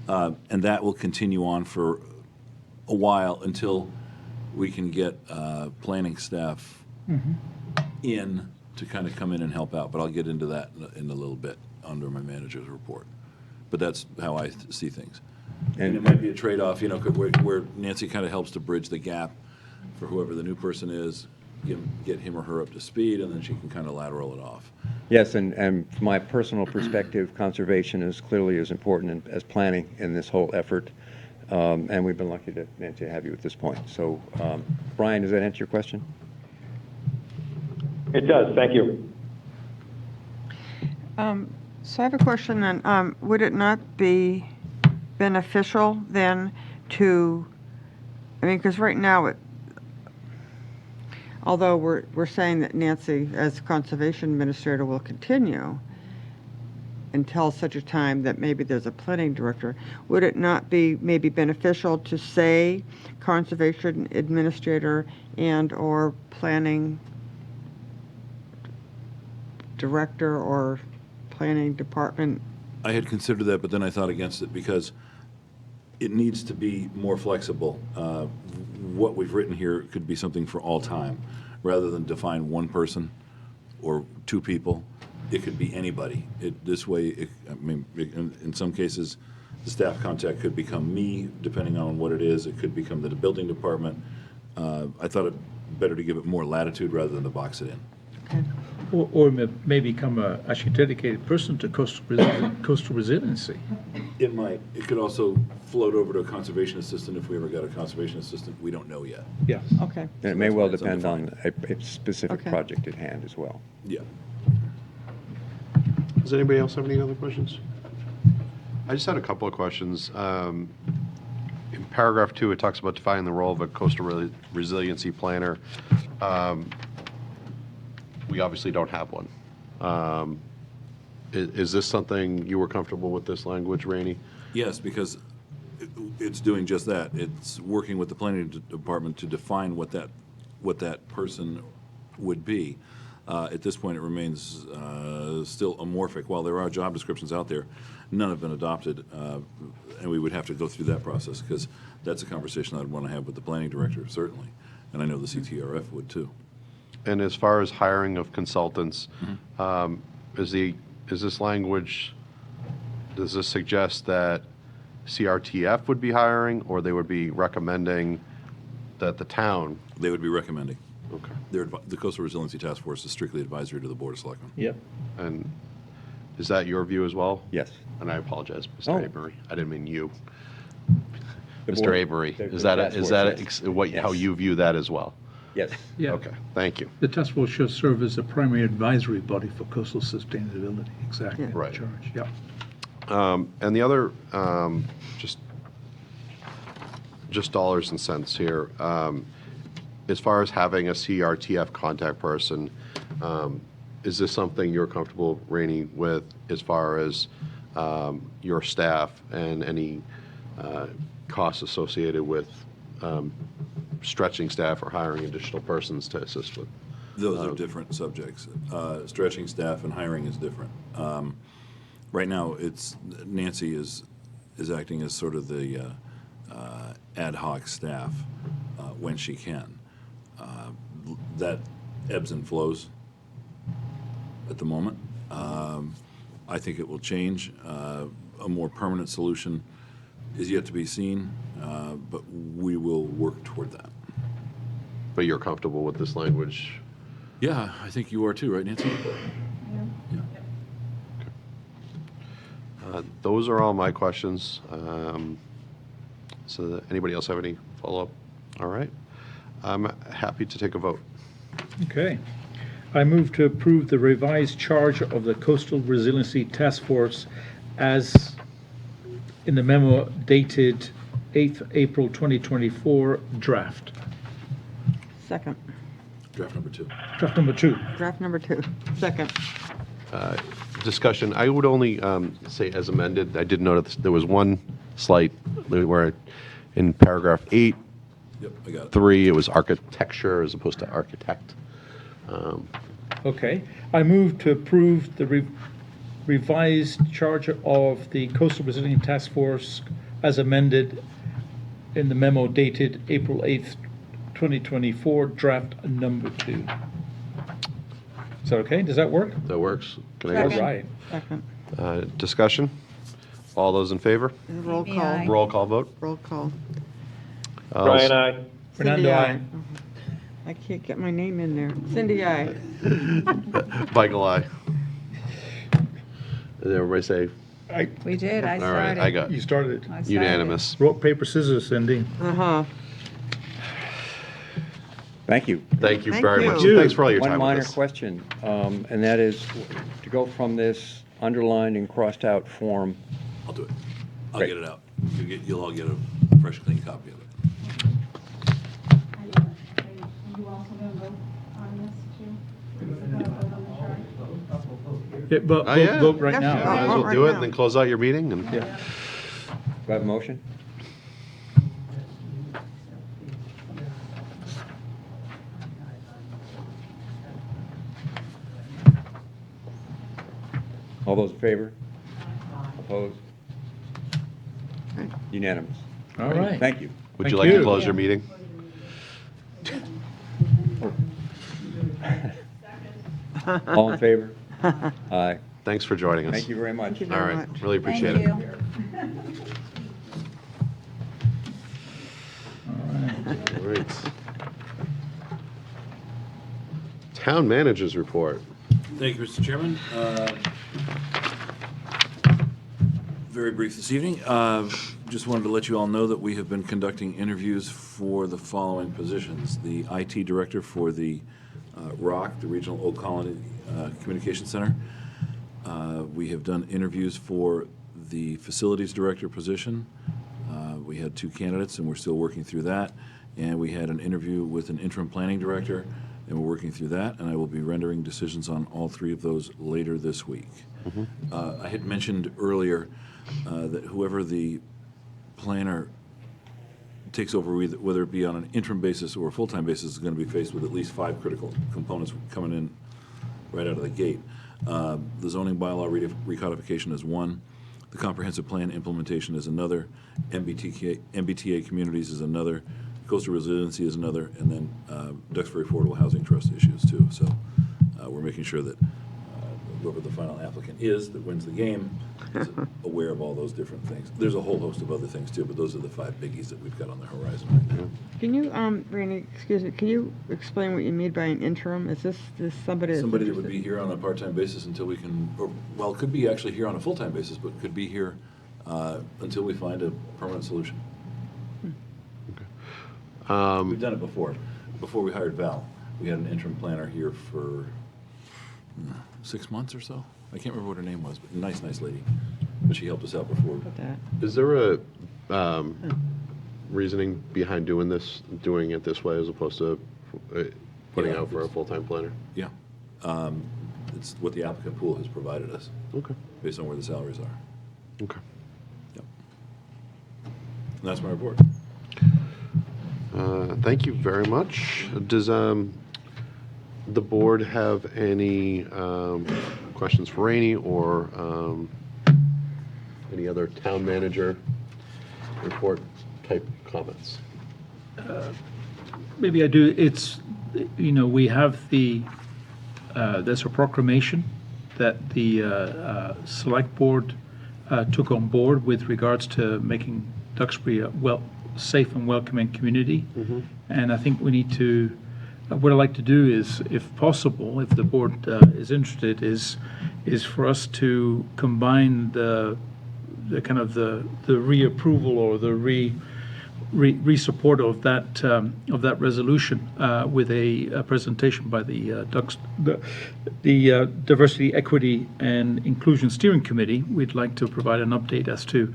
[SPEAKER 4] and that will continue on for a while until we can get planning staff in to kind of come in and help out. But I'll get into that in a little bit under my manager's report. But that's how I see things. And it might be a trade-off, where Nancy kind of helps to bridge the gap for whoever the new person is. Get him or her up to speed, and then she can kind of lateral it off.
[SPEAKER 11] Yes, and from my personal perspective, conservation is clearly as important as planning in this whole effort, and we've been lucky to, Nancy, have you at this point. So, Brian, does that answer your question?
[SPEAKER 3] It does, thank you.
[SPEAKER 10] So I have a question then. Would it not be beneficial then to, I mean, because right now, although we're saying that Nancy, as Conservation Administrator, will continue until such a time that maybe there's a planning director, would it not be maybe beneficial to say Conservation Administrator and/or Planning Director or Planning Department?
[SPEAKER 4] I had considered that, but then I thought against it because it needs to be more flexible. What we've written here could be something for all time, rather than define one person or two people. It could be anybody. This way, in some cases, the staff contact could become me, depending on what it is. It could become the building department. I thought it better to give it more latitude rather than to box it in.
[SPEAKER 7] Or may become a actually dedicated person to coastal resiliency.
[SPEAKER 4] It might. It could also float over to a conservation assistant if we ever got a conservation assistant. We don't know yet.
[SPEAKER 7] Yeah.
[SPEAKER 10] Okay.
[SPEAKER 11] And it may
[SPEAKER 4] that's
[SPEAKER 11] well
[SPEAKER 4] why it's
[SPEAKER 11] depend on
[SPEAKER 4] undefined.
[SPEAKER 11] a specific
[SPEAKER 10] Okay.
[SPEAKER 11] project at hand as well.
[SPEAKER 4] Yeah.
[SPEAKER 1] Does anybody else have any other questions? I just had a couple of questions. In paragraph 2, it talks about defining the role of a coastal resiliency planner. We obviously don't have one. Is this something you were comfortable with, this language, Rainey?
[SPEAKER 4] Yes, because it's doing just that. It's working with the planning department to define what that person would be. At this point, it remains still amorphic. While there are job descriptions out there, none have been adopted, and we would have to go through that process, because that's a conversation I'd want to have with the planning director, certainly, and I know the CTRF would too.
[SPEAKER 1] And as far as hiring of consultants, is this language, does this suggest that CRTF would be hiring, or they would be recommending that the town?
[SPEAKER 4] They would be recommending.
[SPEAKER 1] Okay.
[SPEAKER 4] The Coastal Resiliency Task Force is strictly advisory to the Board of Selectmen.
[SPEAKER 7] Yep.
[SPEAKER 1] And is that your view as well?
[SPEAKER 11] Yes.
[SPEAKER 1] And I apologize, Mr.
[SPEAKER 11] Oh.
[SPEAKER 1] Avery. I didn't mean you.
[SPEAKER 11] The
[SPEAKER 1] Mr.
[SPEAKER 11] board-
[SPEAKER 1] Avery,
[SPEAKER 11] the
[SPEAKER 1] is that,
[SPEAKER 11] task
[SPEAKER 1] is
[SPEAKER 11] force,
[SPEAKER 1] that
[SPEAKER 11] yes.
[SPEAKER 1] how
[SPEAKER 11] Yes.
[SPEAKER 1] you view that as well?
[SPEAKER 11] Yes.
[SPEAKER 7] Yeah.
[SPEAKER 1] Okay, thank you.
[SPEAKER 7] The task force should serve as a primary advisory body for coastal sustainability. Exactly.
[SPEAKER 10] Yeah.
[SPEAKER 1] Right.
[SPEAKER 7] Charge. Yeah.
[SPEAKER 1] And the other, just dollars and cents here. As far as having a CRTF contact person, is this something you're comfortable, Rainey, with as far as your staff and any costs associated with stretching staff or hiring additional persons to assist with?
[SPEAKER 4] Those are different subjects. Stretching staff and hiring is different. Right now, Nancy is acting as sort of the ad hoc staff when she can. That ebbs and flows at the moment. I think it will change. A more permanent solution is yet to be seen, but we will work toward that.
[SPEAKER 1] But you're comfortable with this language?
[SPEAKER 4] Yeah, I think you are too, right, Nancy?
[SPEAKER 1] Those are all my questions. So anybody else have any follow-up? All right. I'm happy to take a vote.
[SPEAKER 7] Okay. I move to approve the revised charge of the Coastal Resiliency Task Force as in the memo dated 8th April 2024 draft.
[SPEAKER 10] Second.
[SPEAKER 4] Draft number 2.
[SPEAKER 7] Draft number 2.
[SPEAKER 10] Draft number 2. Second.
[SPEAKER 1] Discussion, I would only say as amended. I did notice there was one slight where in paragraph 8,
[SPEAKER 4] Yep, I got it.
[SPEAKER 1] 3, it was architecture as opposed to architect.
[SPEAKER 7] Okay. I move to approve the revised charge of the Coastal Resilience Task Force as amended in the memo dated April 8th, 2024, draft number 2. Is that okay? Does that work?
[SPEAKER 1] That works? Can I
[SPEAKER 7] All
[SPEAKER 1] get
[SPEAKER 7] right.
[SPEAKER 10] Second.
[SPEAKER 1] discussion? All those in favor?
[SPEAKER 10] Roll call.
[SPEAKER 1] Roll call vote?
[SPEAKER 10] Roll call.
[SPEAKER 3] Brian, aye.
[SPEAKER 10] Cindy,
[SPEAKER 7] Fernando,
[SPEAKER 10] aye.
[SPEAKER 7] aye.
[SPEAKER 10] I can't get my name in there. Cindy, aye.
[SPEAKER 1] Michael, aye. Did everybody say?
[SPEAKER 19] We did, I
[SPEAKER 1] All right,
[SPEAKER 19] started.
[SPEAKER 1] I got
[SPEAKER 7] You started.
[SPEAKER 19] I started.
[SPEAKER 1] unanimous.
[SPEAKER 7] Rock, paper, scissors, Cindy.
[SPEAKER 10] Uh-huh.
[SPEAKER 11] Thank you.
[SPEAKER 1] Thank you
[SPEAKER 10] Thank
[SPEAKER 1] very
[SPEAKER 10] you.
[SPEAKER 1] much. And thanks for all your
[SPEAKER 11] One
[SPEAKER 1] time with
[SPEAKER 11] minor
[SPEAKER 1] us.
[SPEAKER 11] question, and that is to go from this underlined and crossed out form.
[SPEAKER 4] I'll do it. I'll
[SPEAKER 11] Great.
[SPEAKER 4] get it out. You'll all get a fresh, clean copy of it.
[SPEAKER 8] You also going to vote on this too?
[SPEAKER 7] Yeah, but
[SPEAKER 1] Oh, yeah.
[SPEAKER 7] vote right
[SPEAKER 10] Yes,
[SPEAKER 7] now.
[SPEAKER 10] sure.
[SPEAKER 1] Might as
[SPEAKER 10] Oh,
[SPEAKER 1] well
[SPEAKER 10] right
[SPEAKER 1] do it
[SPEAKER 10] now.
[SPEAKER 1] and then close out your meeting. And
[SPEAKER 11] Do I have a motion? All those in favor? Opposed? Unanimous.
[SPEAKER 7] All right.
[SPEAKER 11] Thank you.
[SPEAKER 1] would
[SPEAKER 7] Thank
[SPEAKER 1] you like to
[SPEAKER 7] you.
[SPEAKER 1] close your meeting?
[SPEAKER 11] All in favor? Aye.
[SPEAKER 1] Thanks for joining us.
[SPEAKER 11] Thank you very much.
[SPEAKER 10] Thank you
[SPEAKER 1] All
[SPEAKER 10] very
[SPEAKER 1] right,
[SPEAKER 10] much.
[SPEAKER 1] really appreciate it. All right. Town managers report.
[SPEAKER 4] Thank you, Mr. Chairman. Very brief this evening. Just wanted to let you all know that we have been conducting interviews for the following positions. The IT director for the ROC, the Regional Old Colony Communication Center. We have done interviews for the facilities director position. We had 2 candidates, and we're still working through that. And we had an interview with an interim planning director, and we're working through that. And I will be rendering decisions on all 3 of those later this week. I had mentioned earlier that whoever the planner takes over, whether it be on an interim basis or a full-time basis, is going to be faced with at least 5 critical components coming in right out of the gate. The zoning bylaw recodification is one. The comprehensive plan implementation is another. MBTA communities is another. Coastal resiliency is another. And then Duxbury Affordable Housing Trust issues too. So we're making sure that whoever the final applicant is that wins the game is aware of all those different things. There's a whole host of other things too, but those are the 5 biggies that we've got on the horizon right now.
[SPEAKER 10] Can you, Randy, excuse me, can you explain what you mean by an interim? Is this somebody that's
[SPEAKER 4] Somebody that would be
[SPEAKER 10] interested?
[SPEAKER 4] here on a part-time basis until we can, or, well, could be actually here on a full-time basis, but could be here until we find a permanent solution. We've done it before. Before we hired Val, we had an interim planner here for 6 months or so. I can't remember what her name was, but nice lady. But she helped us out before.
[SPEAKER 10] That.
[SPEAKER 1] Is there a reasoning behind doing it this way as opposed to putting
[SPEAKER 4] Yeah,
[SPEAKER 1] out for a full-time planner?
[SPEAKER 4] Yeah. It's what the applicant pool has provided us
[SPEAKER 1] Okay.
[SPEAKER 4] based on where the salaries are.
[SPEAKER 1] Okay.
[SPEAKER 4] Yep. And that's my report.
[SPEAKER 1] Thank you very much. Does the board have any questions for Rainey or any other town manager report type comments?
[SPEAKER 7] Maybe I do. It's, we have there's a proclamation that the select board took on board with regards to making Duxbury a safe and welcoming community. And I think we need to, what I'd like to do is, if possible, if the board is interested, is for us to combine the kind of the reapproval or the re-support of that resolution with a presentation by the Diversity, Equity, and Inclusion Steering Committee. We'd like to provide an update as to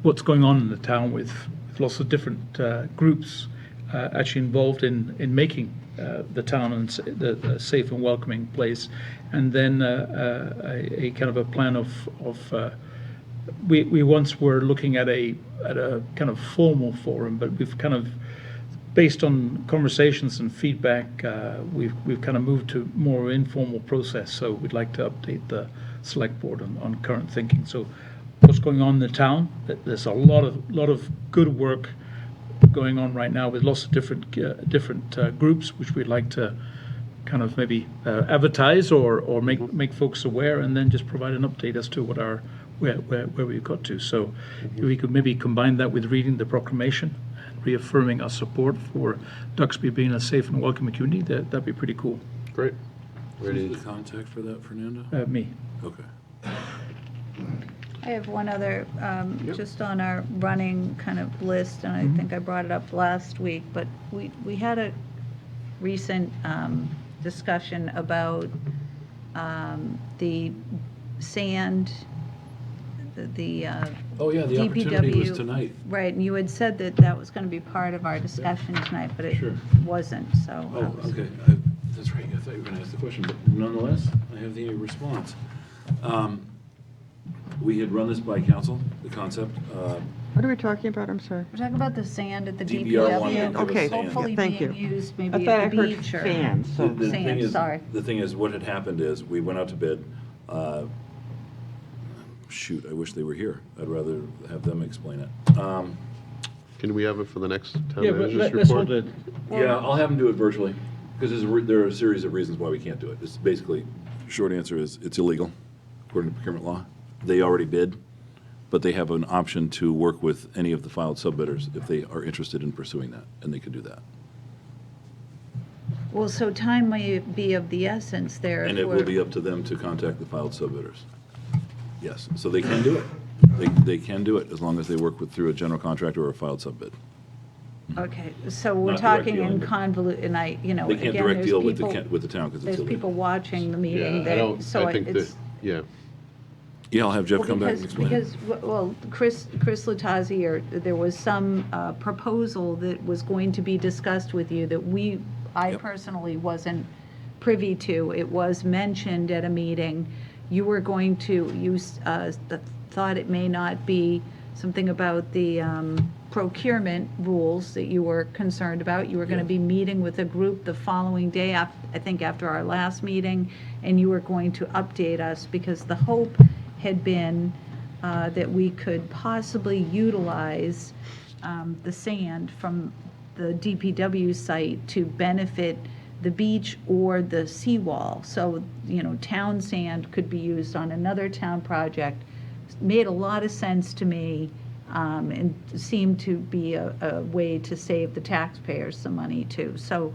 [SPEAKER 7] what's going on in the town with lots of different groups actually involved in making the town a safe and welcoming place, and then a kind of a plan of we once were looking at a kind of formal forum, but we've kind of, based on conversations and feedback, we've kind of moved to more informal process. So we'd like to update the select board on current thinking. So what's going on in the town? There's a lot of good work going on right now with lots of different groups, which we'd like to kind of maybe advertise or make folks aware, and then just provide an update as to what where we've got to. So if we could maybe combine that with reading the proclamation and reaffirming our support for Duxbury being a safe and welcoming community, that'd be pretty cool.
[SPEAKER 1] Great.
[SPEAKER 4] Who's the contact for that, Fernando?
[SPEAKER 7] Me.
[SPEAKER 4] Okay.
[SPEAKER 8] I have one other, just on our running kind of list, and I think I brought it up last week, but we had a recent discussion about the sand, the
[SPEAKER 4] Oh, yeah, the opportunity was tonight.
[SPEAKER 8] Right, and you had said that that was going to be part of our discussion tonight, but it
[SPEAKER 4] Sure.
[SPEAKER 8] wasn't, so.
[SPEAKER 4] Oh, okay. That's right. I thought you were going to ask the question, but nonetheless, I have the response. We had run this by council, the concept.
[SPEAKER 10] What are we talking about? I'm sorry.
[SPEAKER 8] We're talking about the sand at the
[SPEAKER 4] DBR wanted to
[SPEAKER 8] DPW.
[SPEAKER 4] give us
[SPEAKER 10] Okay,
[SPEAKER 4] sand.
[SPEAKER 8] Hopefully
[SPEAKER 10] thank
[SPEAKER 8] being
[SPEAKER 10] you.
[SPEAKER 8] used
[SPEAKER 10] I
[SPEAKER 8] maybe
[SPEAKER 10] thought
[SPEAKER 8] at the
[SPEAKER 10] I heard
[SPEAKER 8] beach or.
[SPEAKER 10] fans, so.
[SPEAKER 4] The thing
[SPEAKER 8] Sand,
[SPEAKER 4] is-
[SPEAKER 8] sorry.
[SPEAKER 4] The thing is, what had happened is, we went out to bid. Shoot, I wish they were here. I'd rather have them explain it.
[SPEAKER 1] Can we have it for the next town
[SPEAKER 7] Yeah, but
[SPEAKER 1] manager's
[SPEAKER 7] let's
[SPEAKER 1] report?
[SPEAKER 7] hold it.
[SPEAKER 4] Yeah, I'll have them do it virtually, because there are a series of reasons why we can't do it. It's basically, short answer is, it's illegal, according to procurement law. They already bid, but they have an option to work with any of the filed subbidders if they are interested in pursuing that, and they could do that.
[SPEAKER 8] Well, so time may be of the essence there.
[SPEAKER 4] And
[SPEAKER 8] if
[SPEAKER 4] it will
[SPEAKER 8] we're-
[SPEAKER 4] be up to them to contact the filed subbidders. Yes, so they can do it. They can do it as long as they work through a general contractor or a filed subbid.
[SPEAKER 8] Okay, so we're
[SPEAKER 4] Not direct
[SPEAKER 8] talking
[SPEAKER 4] dealing,
[SPEAKER 8] in
[SPEAKER 4] but-
[SPEAKER 8] convolute, and I,
[SPEAKER 4] They can't
[SPEAKER 8] again,
[SPEAKER 4] direct
[SPEAKER 8] there's
[SPEAKER 4] deal with
[SPEAKER 8] people,
[SPEAKER 4] the town because it's
[SPEAKER 8] there's people
[SPEAKER 4] illegal.
[SPEAKER 8] watching the
[SPEAKER 1] Yeah,
[SPEAKER 8] meeting
[SPEAKER 1] I don't,
[SPEAKER 8] that, so
[SPEAKER 1] I think that,
[SPEAKER 8] it's.
[SPEAKER 1] yeah.
[SPEAKER 4] Yeah, I'll have Jeff
[SPEAKER 8] Well,
[SPEAKER 4] come back and
[SPEAKER 8] because,
[SPEAKER 4] explain it.
[SPEAKER 8] because, well, Chris Latazzi, there was some proposal that was going to be discussed with you that I
[SPEAKER 4] Yep.
[SPEAKER 8] personally wasn't privy to. It was mentioned at a meeting. You were going to, thought it may not be something about the procurement rules that you were concerned about. You were going to be meeting with a group the following day, I think after our last meeting, and you were going to update us because the hope had been that we could possibly utilize the sand from the DPW site to benefit the beach or the seawall. So, town sand could be used on another town project. Made a lot of sense to me, and seemed to be a way to save the taxpayers some money too. So,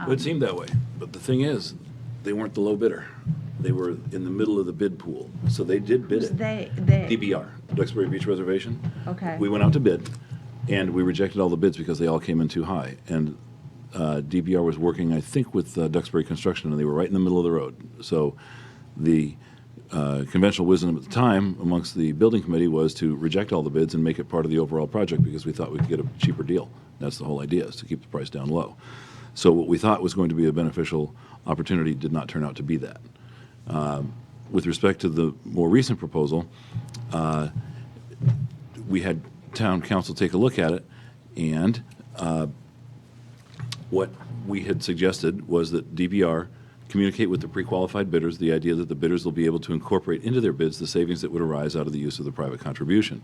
[SPEAKER 4] Well, it seemed that way, but the thing is, they weren't the low bidder. They were in the middle of the bid pool, so they did bid
[SPEAKER 8] who's
[SPEAKER 4] it.
[SPEAKER 8] they?
[SPEAKER 4] DBR, Duxbury Beach Reservation.
[SPEAKER 8] Okay.
[SPEAKER 4] We went out to bid, and we rejected all the bids because they all came in too high. And DBR was working, I think, with Duxbury Construction, and they were right in the middle of the road. So the conventional wisdom at the time amongst the building committee was to reject all the bids and make it part of the overall project because we thought we could get a cheaper deal. That's the whole idea, is to keep the price down low. So what we thought was going to be a beneficial opportunity did not turn out to be that. With respect to the more recent proposal, we had town council take a look at it, and what we had suggested was that DBR communicate with the pre-qualified bidders the idea that the bidders will be able to incorporate into their bids the savings that would arise out of the use of the private contribution.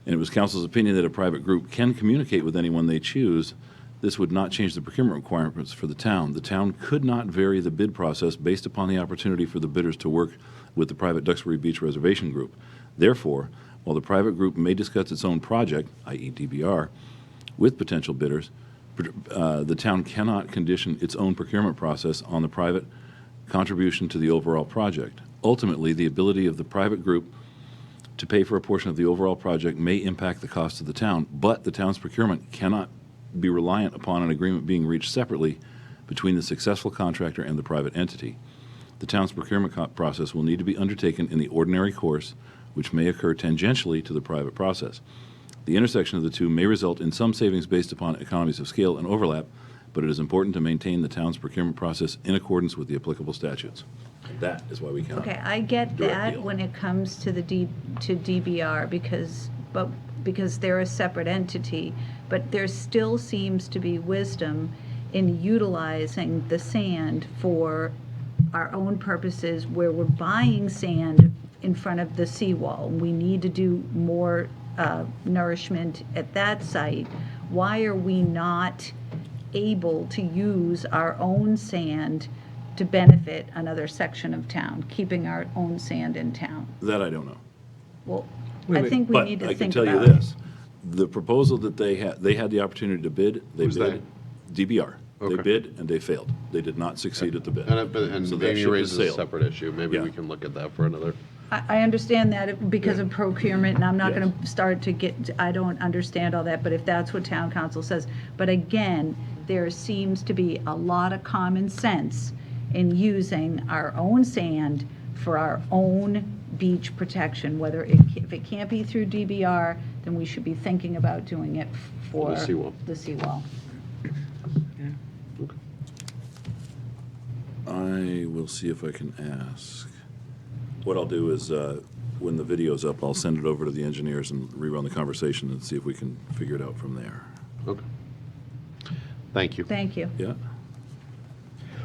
[SPEAKER 4] And it was council's opinion that a private group can communicate with anyone they choose. This would not change the procurement requirements for the town. The town could not vary the bid process based upon the opportunity for the bidders to work with the private Duxbury Beach Reservation Group. Therefore, while the private group may discuss its own project, i.e. DBR, with potential bidders, the town cannot condition its own procurement process on the private contribution to the overall project. Ultimately, the ability of the private group to pay for a portion of the overall project may impact the cost of the town, but the town's procurement cannot be reliant upon an agreement being reached separately between the successful contractor and the private entity. The town's procurement process will need to be undertaken in the ordinary course, which may occur tangentially to the private process. The intersection of the two may result in some savings based upon economies of scale and overlap, but it is important to maintain the town's procurement process in accordance with the applicable statutes. That is why we cannot.
[SPEAKER 8] Okay, I get
[SPEAKER 4] direct
[SPEAKER 8] that
[SPEAKER 4] deal.
[SPEAKER 8] when it comes to to DBR because they're a separate entity, but there still seems to be wisdom in utilizing the sand for our own purposes where we're buying sand in front of the seawall. We need to do more nourishment at that site. Why are we not able to use our own sand to benefit another section of town, keeping our own sand in town?
[SPEAKER 4] That I don't know.
[SPEAKER 8] Well,
[SPEAKER 7] Wait,
[SPEAKER 8] I
[SPEAKER 7] wait.
[SPEAKER 8] think we
[SPEAKER 4] But
[SPEAKER 8] need to
[SPEAKER 4] I can
[SPEAKER 8] think
[SPEAKER 4] tell
[SPEAKER 8] about
[SPEAKER 4] you
[SPEAKER 8] it.
[SPEAKER 4] this, the proposal that they had the opportunity to bid, they
[SPEAKER 1] Who's
[SPEAKER 4] bid, DBR. They
[SPEAKER 1] Okay.
[SPEAKER 4] bid and they failed. They did not succeed at the bid.
[SPEAKER 1] And
[SPEAKER 4] So that
[SPEAKER 1] Amy
[SPEAKER 4] ship has
[SPEAKER 1] raises a
[SPEAKER 4] sailed.
[SPEAKER 1] separate issue. Maybe
[SPEAKER 4] Yeah.
[SPEAKER 1] we can look at that for another.
[SPEAKER 8] I understand that because of procurement, and I'm not
[SPEAKER 4] Yes.
[SPEAKER 8] going to start to get, I don't understand all that, but if that's what town council says. But again, there seems to be a lot of common sense in using our own sand for our own beach protection, if it can't be through DBR, then we should be thinking about doing it for
[SPEAKER 1] The seawall.
[SPEAKER 8] the seawall.
[SPEAKER 4] I will see if I can ask. What I'll do is, when the video's up, I'll send it over to the engineers and rerun the conversation and see if we can figure it out from there.
[SPEAKER 1] Okay. Thank you.
[SPEAKER 8] Thank you.
[SPEAKER 4] Yeah?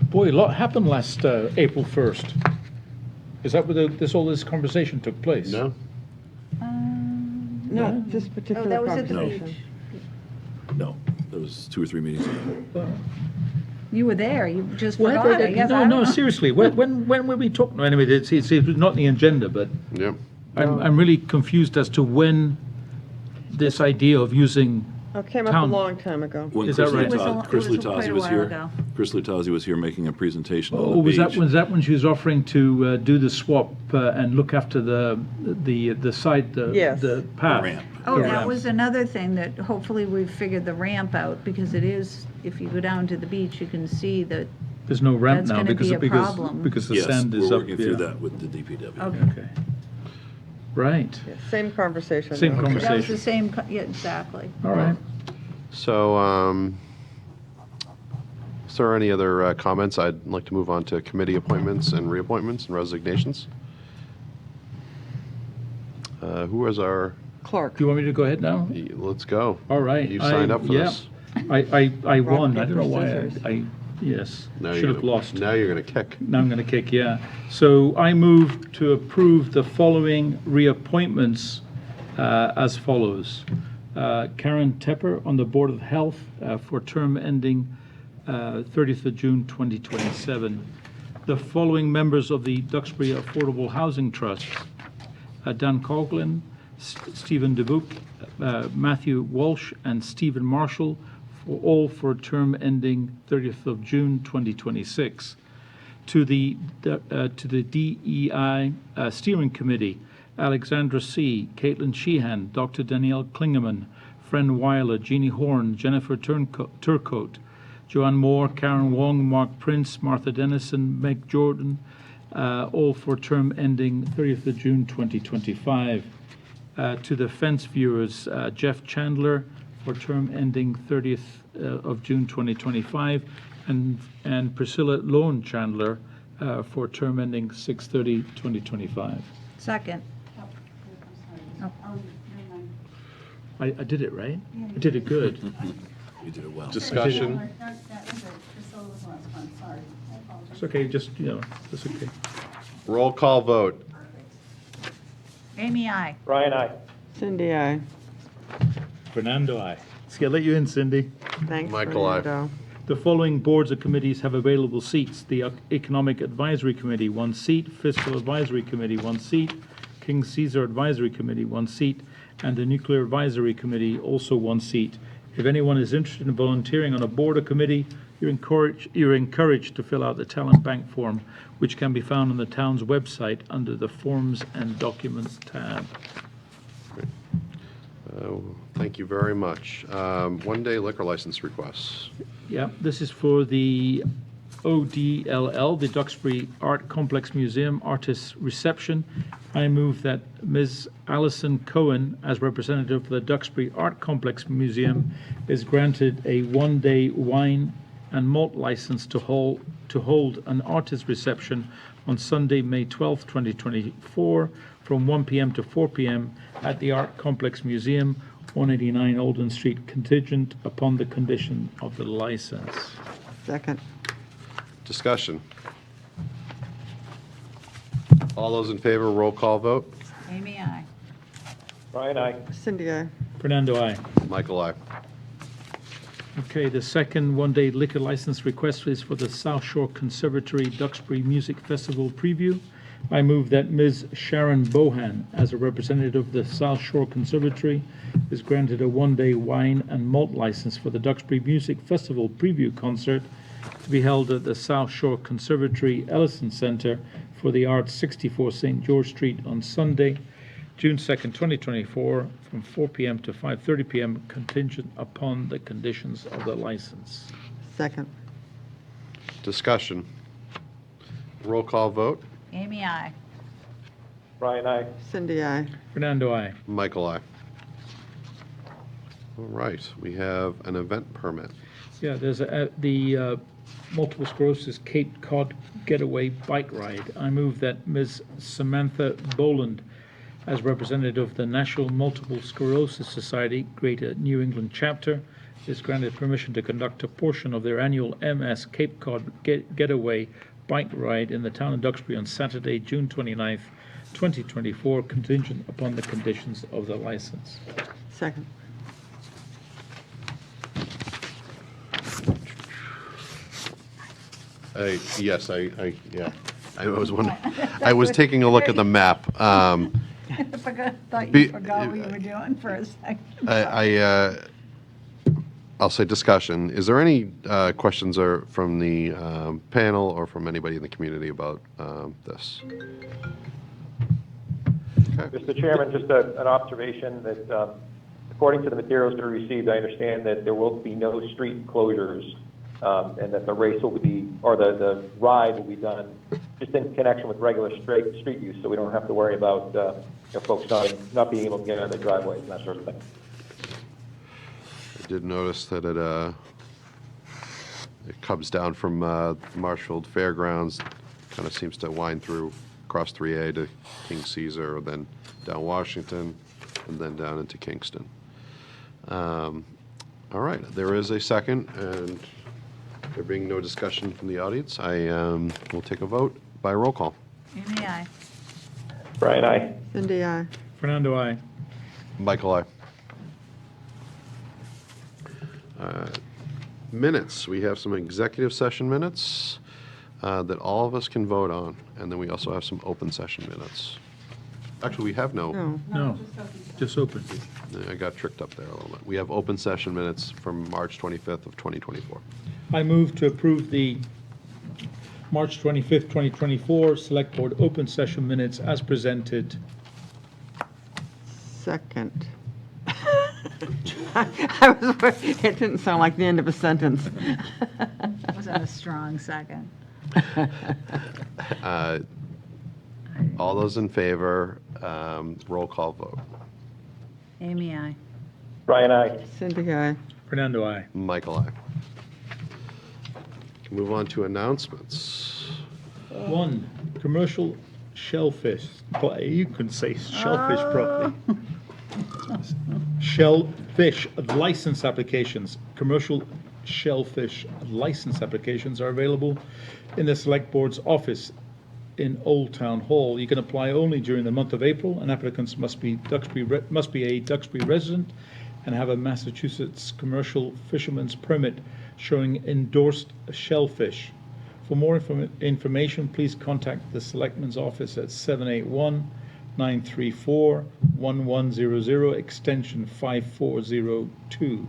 [SPEAKER 7] Boy, a lot happened last April 1st. Is that where all this conversation took place?
[SPEAKER 1] No?
[SPEAKER 10] No, this
[SPEAKER 8] Oh,
[SPEAKER 10] particular
[SPEAKER 8] that was at the
[SPEAKER 10] conversation.
[SPEAKER 8] beach.
[SPEAKER 4] No, that was 2 or 3 meetings ago.
[SPEAKER 8] You were there, you just
[SPEAKER 7] Well,
[SPEAKER 8] forgot, I guess. I don't
[SPEAKER 7] no,
[SPEAKER 8] know.
[SPEAKER 7] seriously. When were we talking? Anyway, it was not on the agenda, but
[SPEAKER 1] Yeah.
[SPEAKER 7] I'm really confused as to when this idea of using
[SPEAKER 10] Oh, it came up a
[SPEAKER 7] Town-
[SPEAKER 10] long time ago.
[SPEAKER 4] When
[SPEAKER 7] Is that right?
[SPEAKER 4] Chris
[SPEAKER 8] It was quite
[SPEAKER 4] Lutazzi
[SPEAKER 8] a
[SPEAKER 4] was
[SPEAKER 8] while
[SPEAKER 4] here,
[SPEAKER 8] ago.
[SPEAKER 4] Chris Lutazzi was here making a presentation on
[SPEAKER 7] Oh,
[SPEAKER 4] the
[SPEAKER 7] was
[SPEAKER 4] beach.
[SPEAKER 7] that when she was offering to do the swap and look after the side,
[SPEAKER 10] Yes.
[SPEAKER 7] the path?
[SPEAKER 4] ramp.
[SPEAKER 8] Oh,
[SPEAKER 7] The
[SPEAKER 8] that
[SPEAKER 7] ramp.
[SPEAKER 8] was another thing that hopefully we've figured the ramp out, because it is, if you go down to the beach, you can see that,
[SPEAKER 7] There's no ramp
[SPEAKER 8] That's
[SPEAKER 7] now
[SPEAKER 8] gonna be a
[SPEAKER 7] because
[SPEAKER 8] problem.
[SPEAKER 7] the
[SPEAKER 4] Yes,
[SPEAKER 7] sand is
[SPEAKER 4] we're
[SPEAKER 7] up.
[SPEAKER 4] working through
[SPEAKER 7] yeah.
[SPEAKER 4] that with the DPW.
[SPEAKER 8] okay.
[SPEAKER 7] Okay. Right.
[SPEAKER 10] Yeah, same conversation.
[SPEAKER 7] Same
[SPEAKER 10] though.
[SPEAKER 7] conversation.
[SPEAKER 8] That was the same, yeah, exactly.
[SPEAKER 7] All right.
[SPEAKER 1] So, is there any other comments? I'd like to move on to committee appointments and reappointments and resignations. Who is our,
[SPEAKER 10] Clark.
[SPEAKER 7] Do you want me to go ahead now?
[SPEAKER 1] let's go.
[SPEAKER 7] All right.
[SPEAKER 1] You signed up for
[SPEAKER 7] yeah.
[SPEAKER 1] this.
[SPEAKER 7] I
[SPEAKER 10] Rock,
[SPEAKER 7] won. I don't know
[SPEAKER 10] paper,
[SPEAKER 7] why.
[SPEAKER 10] scissors.
[SPEAKER 7] Yes.
[SPEAKER 1] Now
[SPEAKER 7] Should
[SPEAKER 1] you're
[SPEAKER 7] have
[SPEAKER 1] gonna-
[SPEAKER 7] lost.
[SPEAKER 1] Now you're going to kick.
[SPEAKER 7] Now I'm going to kick, yeah. So I move to approve the following reappointments as follows. Karen Tepper on the Board of Health for term ending 30th of June 2027. The following members of the Duxbury Affordable Housing Trust. Dan Coughlin, Stephen DeBook, Matthew Walsh, and Stephen Marshall, all for a term ending 30th of June 2026. To the DEI Steering Committee, Alexandra C., Caitlin Sheehan, Dr. Danielle Klingeman, Fren Weiler, Jeannie Horn, Jennifer Turcotte, Joanne Moore, Karen Wong, Mark Prince, Martha Dennison, Meg Jordan, all for term ending 30th of June 2025. To the fence viewers, Jeff Chandler for term ending 30th of June 2025, and Priscilla Lone Chandler for term ending 6/30/2025.
[SPEAKER 8] Second.
[SPEAKER 7] I did it right? I did it good.
[SPEAKER 4] You did it well.
[SPEAKER 1] Discussion.
[SPEAKER 7] It's okay, just, it's okay.
[SPEAKER 1] Roll call vote.
[SPEAKER 8] Amy, aye.
[SPEAKER 3] Brian, aye.
[SPEAKER 10] Cindy, I.
[SPEAKER 7] Fernando, aye. See, I let you in, Cindy.
[SPEAKER 10] Thanks,
[SPEAKER 1] Michael, I.
[SPEAKER 10] Fernando.
[SPEAKER 7] The following boards and committees have available seats. The Economic Advisory Committee, 1 seat. Fiscal Advisory Committee, 1 seat. King Caesar Advisory Committee, 1 seat. And the Nuclear Advisory Committee, also 1 seat. If anyone is interested in volunteering on a board or committee, you're encouraged to fill out the talent bank form, which can be found on the town's website under the Forms and Documents tab.
[SPEAKER 1] Thank you very much. One-day liquor license requests.
[SPEAKER 7] Yeah, this is for the ODLL, the Duxbury Art Complex Museum Artists Reception. I move that Ms. Alison Cohen, as representative of the Duxbury Art Complex Museum, is granted a one-day wine and malt license to hold an artist reception on Sunday, May 12, 2024, from 1 p.m. to 4 p.m. at the Art Complex Museum, 189 Olden Street, contingent upon the condition of the license.
[SPEAKER 10] Second.
[SPEAKER 1] Discussion. All those in favor, roll call vote.
[SPEAKER 8] Amy, aye.
[SPEAKER 3] Brian, aye.
[SPEAKER 10] Cindy, I.
[SPEAKER 7] Fernando, aye.
[SPEAKER 1] Michael, aye.
[SPEAKER 7] Okay, the second one-day liquor license request is for the South Shore Conservatory Duxbury Music Festival preview. I move that Ms. Sharon Bohan, as a representative of the South Shore Conservatory, is granted a one-day wine and malt license for the Duxbury Music Festival preview concert to be held at the South Shore Conservatory Ellison Center for the Arts, 64 St. George Street on Sunday, June 2nd, 2024, from 4 p.m. to 5:30 p.m., contingent upon the conditions of the license.
[SPEAKER 10] Second.
[SPEAKER 1] Discussion. Roll call vote.
[SPEAKER 8] Amy, I.
[SPEAKER 3] Brian, aye.
[SPEAKER 10] Cindy, I.
[SPEAKER 7] Fernando, I.
[SPEAKER 1] Michael, aye. All right, we have an event permit.
[SPEAKER 7] Yeah, there's the multiple sclerosis Cape Cod getaway bike ride. I move that Ms. Samantha Boland, as representative of the National Multiple Sclerosis Society, Greater New England Chapter, is granted permission to conduct a portion of their annual MS Cape Cod getaway bike ride in the town of Duxbury on Saturday, June 29th, 2024, contingent upon the conditions of the license.
[SPEAKER 10] Second.
[SPEAKER 1] Yes, yeah. I was taking a look at the map.
[SPEAKER 8] Thought
[SPEAKER 1] Be-
[SPEAKER 8] you forgot what you were doing for a second.
[SPEAKER 1] I'll say discussion. Is there any questions from the panel or from anybody in the community about this? Okay.
[SPEAKER 3] Mr. Chairman, just an observation that according to the materials that we received, I understand that there will be no street closures and that the race will be, or the ride will be done just in connection with regular street use, so we don't have to worry about folks not being able to get out of their driveways and that sort of thing.
[SPEAKER 1] I did notice that it comes down from Marshfield Fairgrounds, kind of seems to wind through across 3A to King Caesar, then down Washington, and then down into Kingston. All right, there is a second, and there being no discussion from the audience, I will take a vote by roll call.
[SPEAKER 8] Amy, I.
[SPEAKER 3] Brian, aye.
[SPEAKER 10] Cindy, I.
[SPEAKER 7] Fernando, I.
[SPEAKER 1] Michael, aye. Minutes, we have some executive session minutes that all of us can vote on, and then we also have some open session minutes. Actually, we have no.
[SPEAKER 7] No, just open.
[SPEAKER 1] I got tricked up there a little bit. We have open session minutes from March 25th of 2024.
[SPEAKER 7] I move to approve the March 25th, 2024 Select Board open session minutes as presented.
[SPEAKER 10] Second. It didn't sound like the end of a sentence.
[SPEAKER 8] That wasn't a strong second.
[SPEAKER 1] All those in favor, roll call vote.
[SPEAKER 8] Amy, I.
[SPEAKER 3] Brian, aye.
[SPEAKER 10] Cindy, I.
[SPEAKER 7] Fernando, I.
[SPEAKER 1] Michael, aye. Move on to announcements.
[SPEAKER 7] 1, commercial shellfish. Boy, you can say shellfish properly. Shellfish license applications. Commercial shellfish license applications are available in the Select Board's office in Old Town Hall. You can apply only during the month of April, and applicants must be a Duxbury resident and have a Massachusetts commercial fisherman's permit showing endorsed shellfish. For more information, please contact the Selectman's office at 781-934-1100, extension 5402.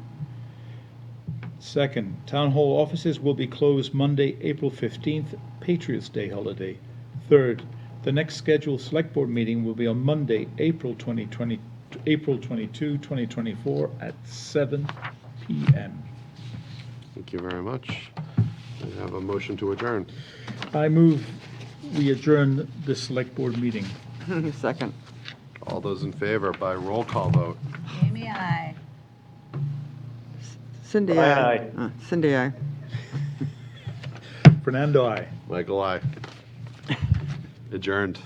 [SPEAKER 7] Second, Town Hall offices will be closed Monday, April 15th, Patriots' Day holiday. Third, the next scheduled Select Board meeting will be on Monday, April 22, 2024 at 7 p.m.
[SPEAKER 1] Thank you very much. We have a motion to adjourn.
[SPEAKER 7] I move we adjourn the Select Board meeting.
[SPEAKER 10] Second.
[SPEAKER 1] All those in favor by roll call vote.
[SPEAKER 8] Amy, I.
[SPEAKER 10] Cindy,
[SPEAKER 3] Brian,
[SPEAKER 10] I.
[SPEAKER 3] aye.
[SPEAKER 10] Cindy, I.
[SPEAKER 7] Fernando, I.
[SPEAKER 1] Michael, aye. Adjourned.